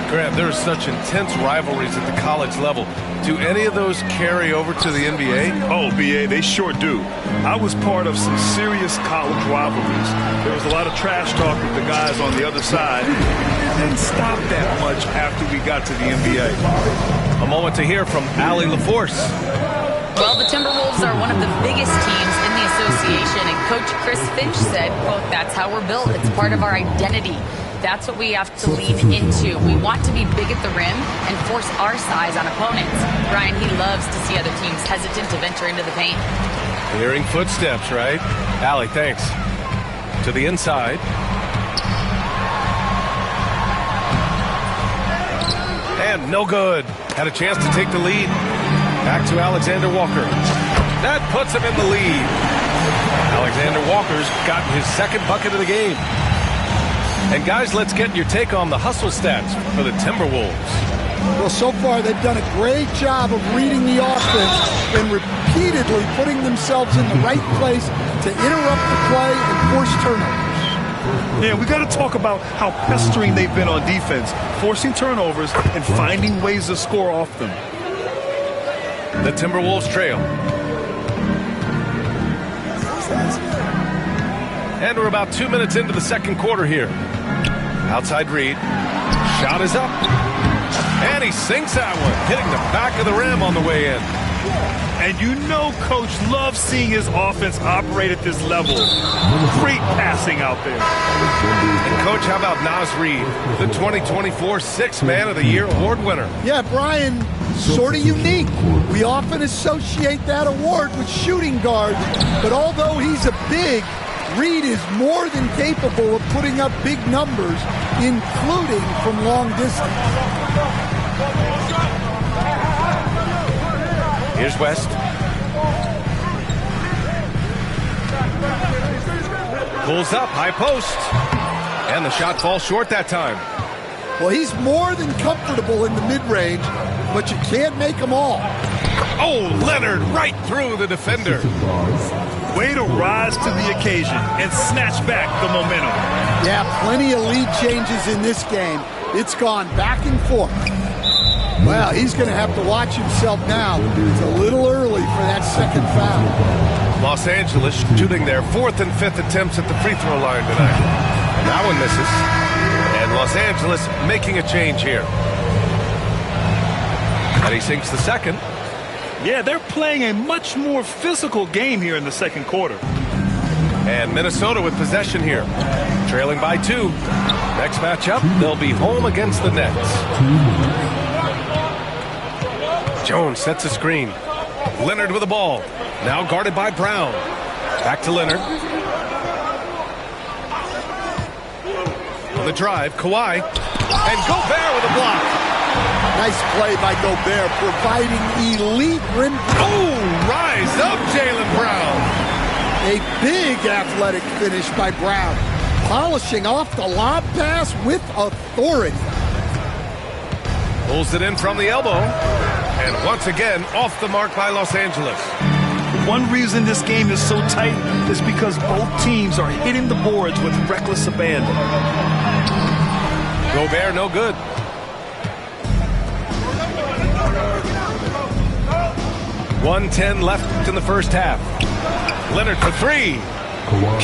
S1: Grant, there are such intense rivalries at the college level. Do any of those carry over to the NBA?
S2: Oh, B.A., they sure do. I was part of some serious college rivalries. There was a lot of trash talk with the guys on the other side. It didn't stop that much after we got to the NBA.
S1: A moment to hear from Allie LaForce.
S4: Well, the Timberwolves are one of the biggest teams in the association, and Coach Chris Finch said, quote, "That's how we're built. It's part of our identity. That's what we have to lean into. We want to be big at the rim and force our size on opponents." Brian, he loves to see other teams hesitant to venture into the paint.
S1: Hearing footsteps, right? Allie, thanks. To the inside. And no good. Had a chance to take the lead. Back to Alexander Walker. That puts him in the lead. Alexander Walker's gotten his second bucket of the game. And guys, let's get your take on the hustle stats for the Timberwolves.
S6: Well, so far they've done a great job of reading the offense and repeatedly putting themselves in the right place to interrupt the play and force turnovers.
S2: Yeah, we got to talk about how pestering they've been on defense, forcing turnovers and finding ways to score off them.
S1: The Timberwolves trail. And we're about 2 minutes into the second quarter here. Outside Reed. Shot is up. And he sinks that one, hitting the back of the rim on the way in.
S2: And you know Coach loves seeing his offense operate at this level. Great passing out there.
S1: And Coach, how about Naz Reid, the 2024 Sixth Man of the Year award winner?
S6: Yeah, Brian, sort of unique. We often associate that award with shooting guards, but although he's a big, Reed is more than capable of putting up big numbers, including from long distance.
S1: Here's West. Pulls up, high post. And the shot falls short that time.
S6: Well, he's more than comfortable in the mid-range, but you can't make them all.
S1: Oh, Leonard right through the defender.
S2: Way to rise to the occasion and snatch back the momentum.
S6: Yeah, plenty of lead changes in this game. It's gone back and forth. Well, he's going to have to watch himself now. It's a little early for that second foul.
S1: Los Angeles shooting their fourth and fifth attempts at the free throw line tonight. That one misses. And Los Angeles making a change here. And he sinks the second.
S2: Yeah, they're playing a much more physical game here in the second quarter.
S1: And Minnesota with possession here. Trailing by 2. Next matchup, they'll be home against the Nets. Jones sets a screen. Leonard with the ball. Now guarded by Brown. Back to Leonard. On the drive, Kawhi. And Gobert with a block.
S6: Nice play by Gobert, providing elite rim.
S1: Oh, rise up, Jaylen Brown.
S6: A big athletic finish by Brown. Polishing off the lob pass with authority.
S1: Pulls it in from the elbow. And once again, off the mark by Los Angeles.
S2: One reason this game is so tight is because both teams are hitting the boards with reckless abandon.
S1: Gobert, no good. .110 left in the first half. Leonard for 3.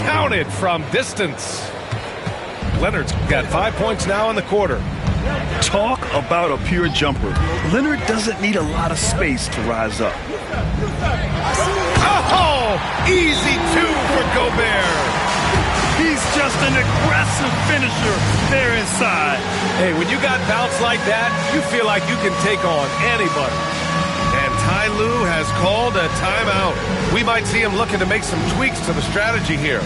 S1: Counted from distance. Leonard's got 5 points now in the quarter.
S2: Talk about a pure jumper. Leonard doesn't need a lot of space to rise up.
S1: Oh, easy 2 for Gobert.
S2: He's just an aggressive finisher there inside.
S1: Hey, when you got bounce like that, you feel like you can take on anybody. And Ty Lue has called a timeout. We might see him looking to make some tweaks to the strategy here.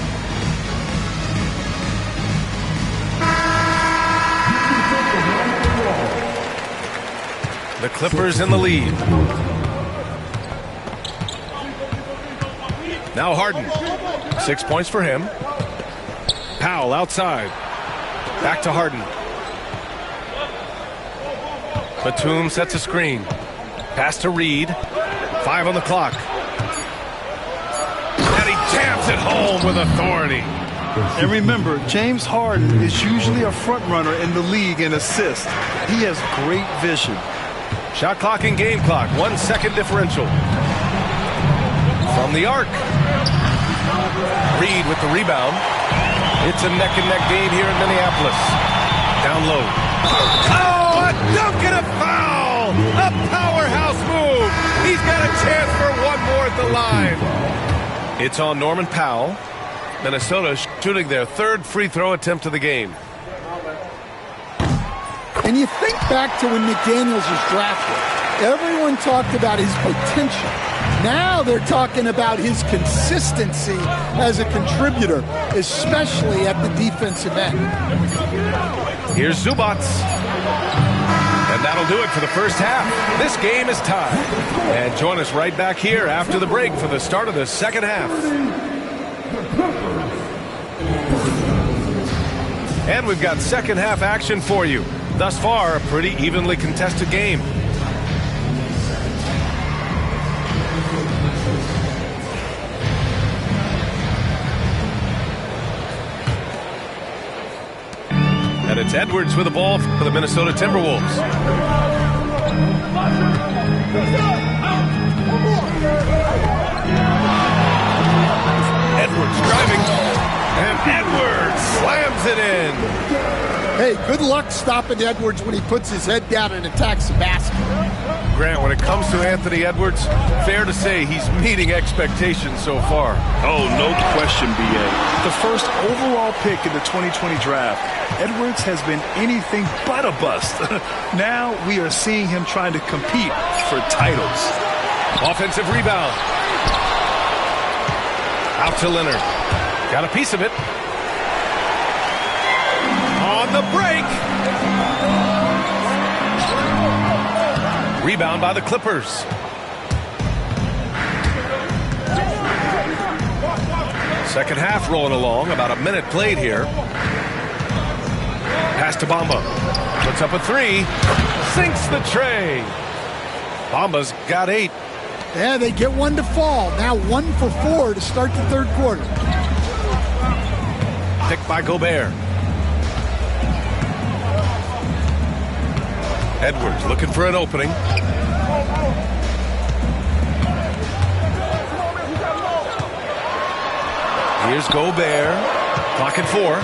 S1: The Clippers in the lead. Now Harden. 6 points for him. Powell outside. Back to Harden. Batum sets a screen. Pass to Reed. 5 on the clock. And he jams it home with authority.
S2: And remember, James Harden is usually a front runner in the league in assists. He has great vision.
S1: Shot clock and game clock, 1 second differential. From the arc. Reed with the rebound. It's a neck-and-neck game here in Minneapolis. Down low. Oh, a dunk and a foul! A powerhouse move! He's got a chance for one more at the line. It's on Norman Powell. Minnesota shooting their third free throw attempt of the game.
S6: And you think back to when McDaniels was drafted. Everyone talked about his potential. Now they're talking about his consistency as a contributor, especially at the defensive end.
S1: Here's Zubac. And that'll do it for the first half. This game is tied. And join us right back here after the break for the start of the second half. And we've got second half action for you. Thus far, a pretty evenly contested game. And it's Edwards with the ball for the Minnesota Timberwolves. Edwards driving, and Edwards slams it in.
S6: Hey, good luck stopping Edwards when he puts his head down and attacks the basket.
S1: Grant, when it comes to Anthony Edwards, fair to say he's meeting expectations so far.
S2: Oh, no question, B.A. The first overall pick in the 2020 draft, Edwards has been anything but a bust. Now we are seeing him trying to compete for titles.
S1: Offensive rebound. Out to Leonard. Got a piece of it. On the break. Rebound by the Clippers. Second half rolling along. About a minute played here. Pass to Bamba. Puts up a three. Sinks the tray. Bamba's got 8.
S6: Yeah, they get one to fall. Now 1 for 4 to start the third quarter.
S1: Picked by Gobert. Edwards looking for an opening. Here's Gobert. Clock at 4.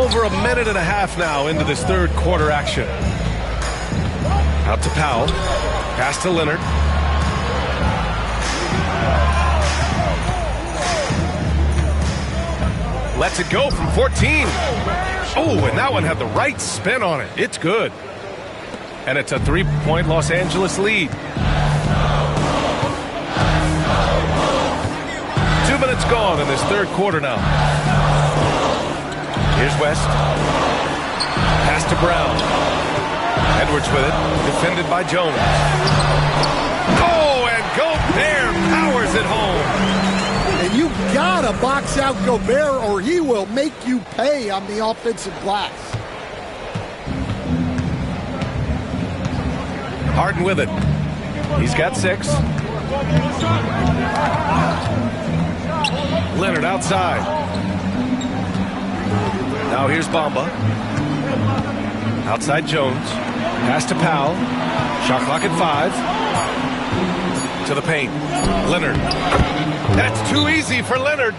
S1: Over a minute and a half now into this third quarter action. Out to Powell. Pass to Leonard. Lets it go from 14. Oh, and that one had the right spin on it. It's good. And it's a 3-point Los Angeles lead. 2 minutes gone in this third quarter now. Here's West. Pass to Brown. Edwards with it. Defended by Jones. Oh, and Gobert powers it home.
S6: And you gotta box out Gobert or he will make you pay on the offensive glass.
S1: Harden with it. He's got 6. Leonard outside. Now here's Bamba. Outside Jones. Pass to Powell. Shot clock at 5. To the paint. Leonard. That's too easy for Leonard.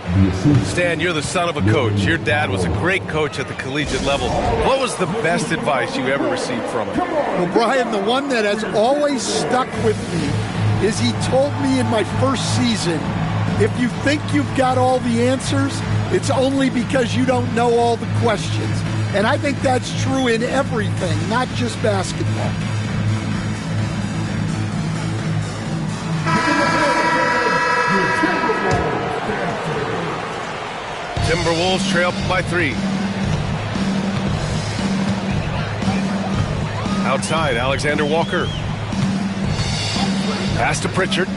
S1: Stan, you're the son of a coach. Your dad was a great coach at the collegiate level. What was the best advice you ever received from him?
S6: Well, Brian, the one that has always stuck with me is he told me in my first season, if you think you've got all the answers, it's only because you don't know all the questions. And I think that's true in everything, not just basketball.
S1: Timberwolves trail by 3. Outside, Alexander Walker. Pass to Pritchard.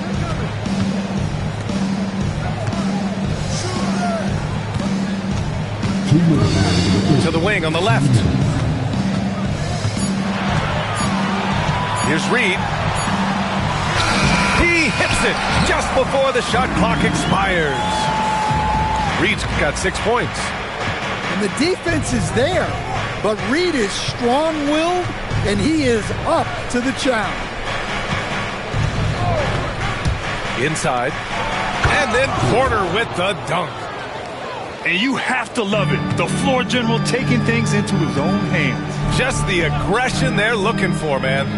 S1: To the wing on the left. Here's Reed. He hits it just before the shot clock expires. Reed's got 6 points.
S6: And the defense is there, but Reed is strong-willed, and he is up to the challenge.
S1: Inside. And then Porter with the dunk.
S2: And you have to love it. The floor general taking things into his own hands.
S1: Just the aggression they're looking for, man.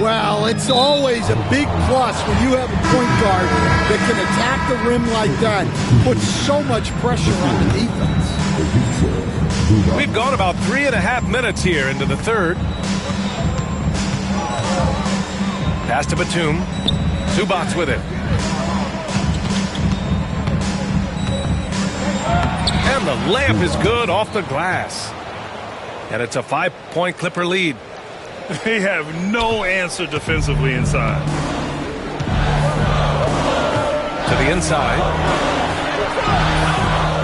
S6: Well, it's always a big plus when you have a point guard that can attack the rim like that. Puts so much pressure on the defense.
S1: We've gone about 3.5 minutes here into the third. Pass to Batum. Zubac with it. And the layup is good off the glass. And it's a 5-point Clipper lead.
S2: They have no answer defensively inside.
S1: To the inside.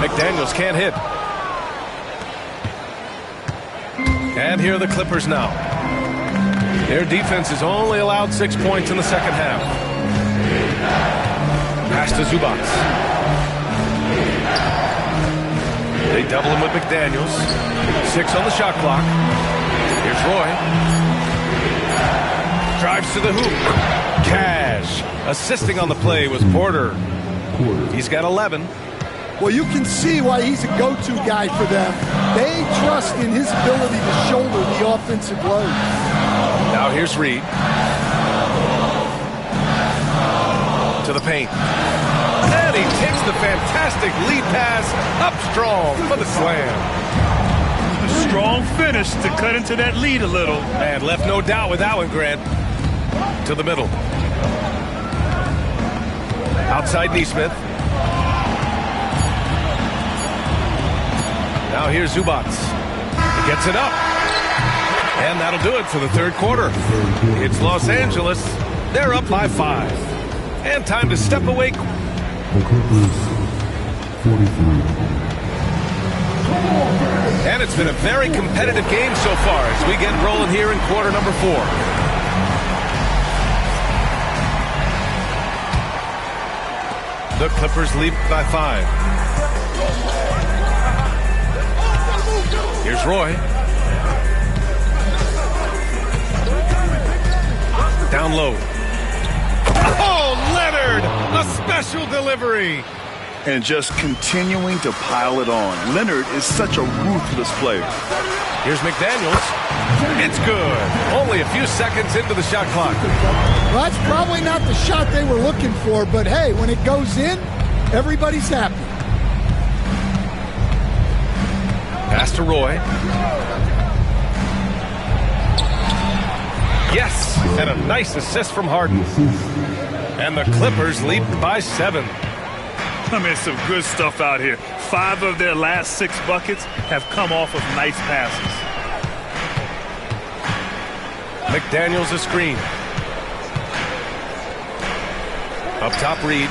S1: McDaniels can't hit. And here are the Clippers now. Their defense has only allowed 6 points in the second half. Pass to Zubac. They double him with McDaniels. 6 on the shot clock. Here's Roy. Drives to the hoop. Cash. Assisting on the play was Porter. He's got 11.
S6: Well, you can see why he's a go-to guy for them. They trust in his ability to shoulder the offensive load.
S1: Now here's Reed. To the paint. And he takes the fantastic lead pass up strong for the slam.
S2: A strong finish to cut into that lead a little.
S1: And left no doubt with that one, Grant. To the middle. Outside Neesmith. Now here's Zubac. He gets it up. And that'll do it for the third quarter. It's Los Angeles. They're up by 5. And time to step away.
S5: The Clippers, 43.
S1: And it's been a very competitive game so far as we get rolling here in quarter number 4. The Clippers lead by 5. Here's Roy. Down low. Oh, Leonard! A special delivery.
S2: And just continuing to pile it on. Leonard is such a ruthless player.
S1: Here's McDaniels. It's good. Only a few seconds into the shot clock.
S6: Well, that's probably not the shot they were looking for, but hey, when it goes in, everybody's happy.
S1: Pass to Roy. Yes, and a nice assist from Harden. And the Clippers lead by 7.
S2: I mean, some good stuff out here. 5 of their last 6 buckets have come off of nice passes.
S1: McDaniels a screen. Up top, Reed.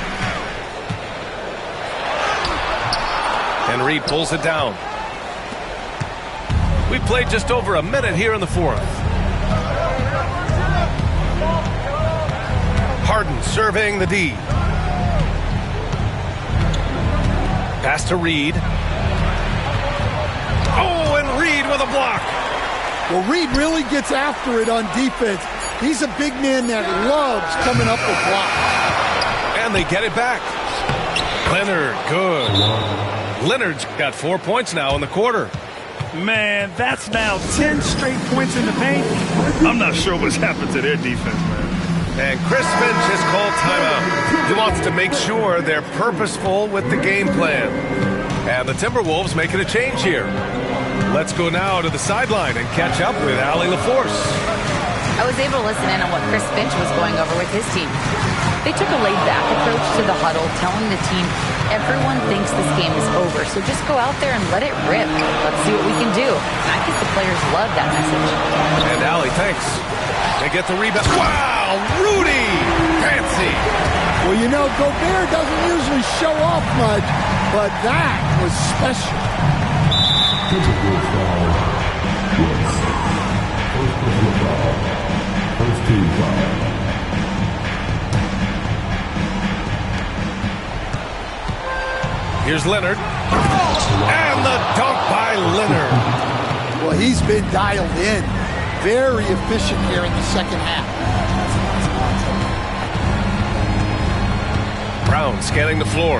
S1: And Reed pulls it down. We played just over a minute here in the fourth. Harden surveying the D. Pass to Reed. Oh, and Reed with a block.
S6: Well, Reed really gets after it on defense. He's a big man that loves coming up with blocks.
S1: And they get it back. Leonard, good. Leonard's got 4 points now in the quarter.
S2: Man, that's now 10 straight points in the paint. I'm not sure what's happened to their defense, man.
S1: And Chris Finch has called timeout. He wants to make sure they're purposeful with the game plan. And the Timberwolves making a change here. Let's go now to the sideline and catch up with Allie LaForce.
S4: I was able to listen in on what Chris Finch was going over with his team. They took a laid-back approach to the huddle, telling the team, everyone thinks this game is over, so just go out there and let it rip. Let's see what we can do. And I think the players love that message.
S1: And Allie, thanks. They get the rebound. Wow, Rudy! Fancy!
S6: Well, you know, Gobert doesn't usually show off much, but that was special.
S5: Typical foul. Yes. First personal foul. First team foul.
S1: Here's Leonard. And the dunk by Leonard.
S6: Well, he's been dialed in. Very efficient here in the second half.
S1: Brown scanning the floor.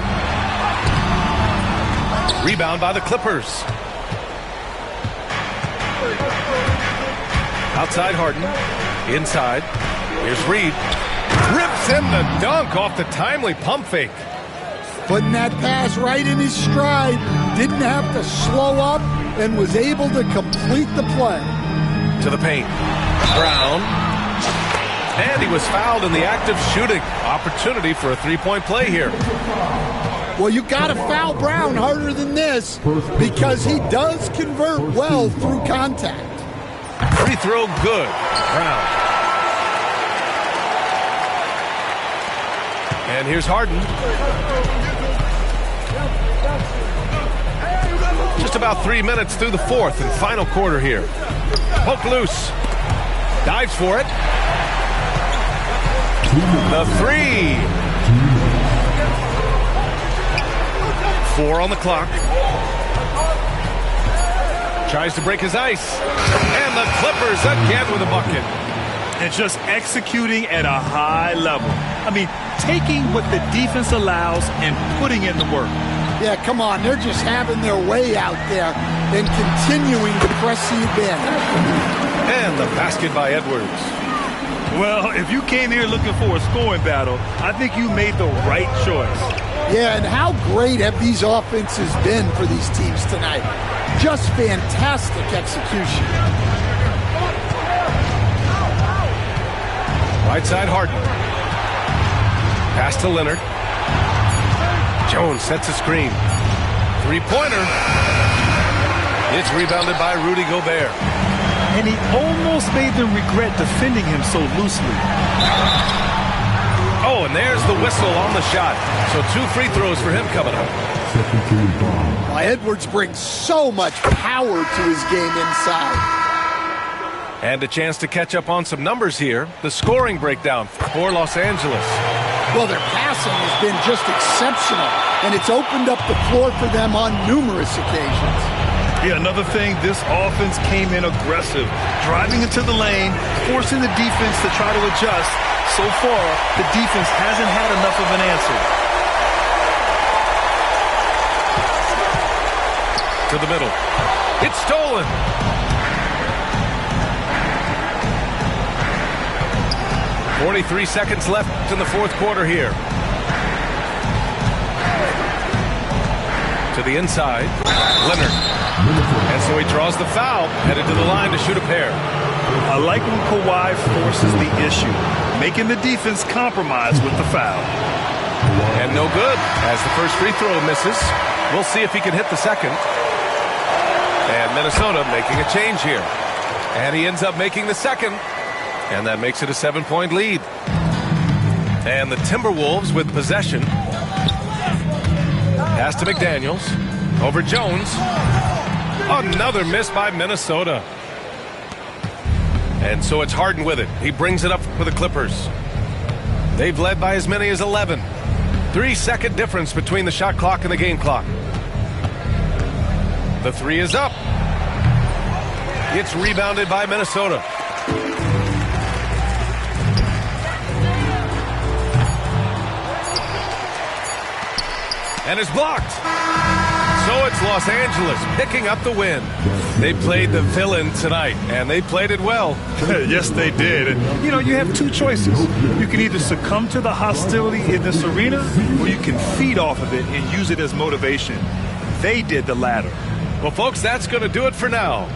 S1: Rebound by the Clippers. Outside Harden. Inside. Here's Reed. Rips in the dunk off the timely pump fake.
S6: Putting that pass right in his stride. Didn't have to slow up and was able to complete the play.
S1: To the paint. Brown. And he was fouled in the act of shooting. Opportunity for a three-point play here.
S6: Well, you got to foul Brown harder than this because he does convert well through contact.
S1: Free throw good. Brown. And here's Harden. Just about 3 minutes through the fourth and final quarter here. Poke loose. Dives for it. The three. 4 on the clock. Tries to break his ice. And the Clippers again with a bucket.
S2: And just executing at a high level. I mean, taking what the defense allows and putting in the work.
S6: Yeah, come on. They're just having their way out there and continuing to press the advantage.
S1: And the basket by Edwards.
S2: Well, if you came here looking for a scoring battle, I think you made the right choice.
S6: Yeah, and how great have these offenses been for these teams tonight? Just fantastic execution.
S1: Right side Harden. Pass to Leonard. Jones sets a screen. Three-pointer. It's rebounded by Rudy Gobert.
S2: And he almost made them regret defending him so loosely.
S1: Oh, and there's the whistle on the shot. So 2 free throws for him coming up.
S6: Well, Edwards brings so much power to his game inside.
S1: And a chance to catch up on some numbers here. The scoring breakdown for Los Angeles.
S6: Well, their passing has been just exceptional, and it's opened up the floor for them on numerous occasions.
S2: Yeah, another thing, this offense came in aggressive, driving into the lane, forcing the defense to try to adjust. So far, the defense hasn't had enough of an answer.
S1: To the middle. It's stolen. .43 seconds left in the fourth quarter here. To the inside. Leonard. And so he draws the foul, headed to the line to shoot a pair.
S2: I like when Kawhi forces the issue, making the defense compromise with the foul.
S1: And no good, as the first free throw misses. We'll see if he can hit the second. And Minnesota making a change here. And he ends up making the second. And that makes it a 7-point lead. And the Timberwolves with possession. Pass to McDaniels. Over Jones. Another miss by Minnesota. And so it's Harden with it. He brings it up for the Clippers. They've led by as many as 11. 3-second difference between the shot clock and the game clock. The three is up. It's rebounded by Minnesota. And it's blocked. So it's Los Angeles picking up the win. They played the villain tonight, and they played it well.
S2: Yes, they did. And, you know, you have two choices. You can either succumb to the hostility in this arena, or you can feed off of it and use it as motivation. They did the latter.
S1: Well, folks, that's going to do it for now.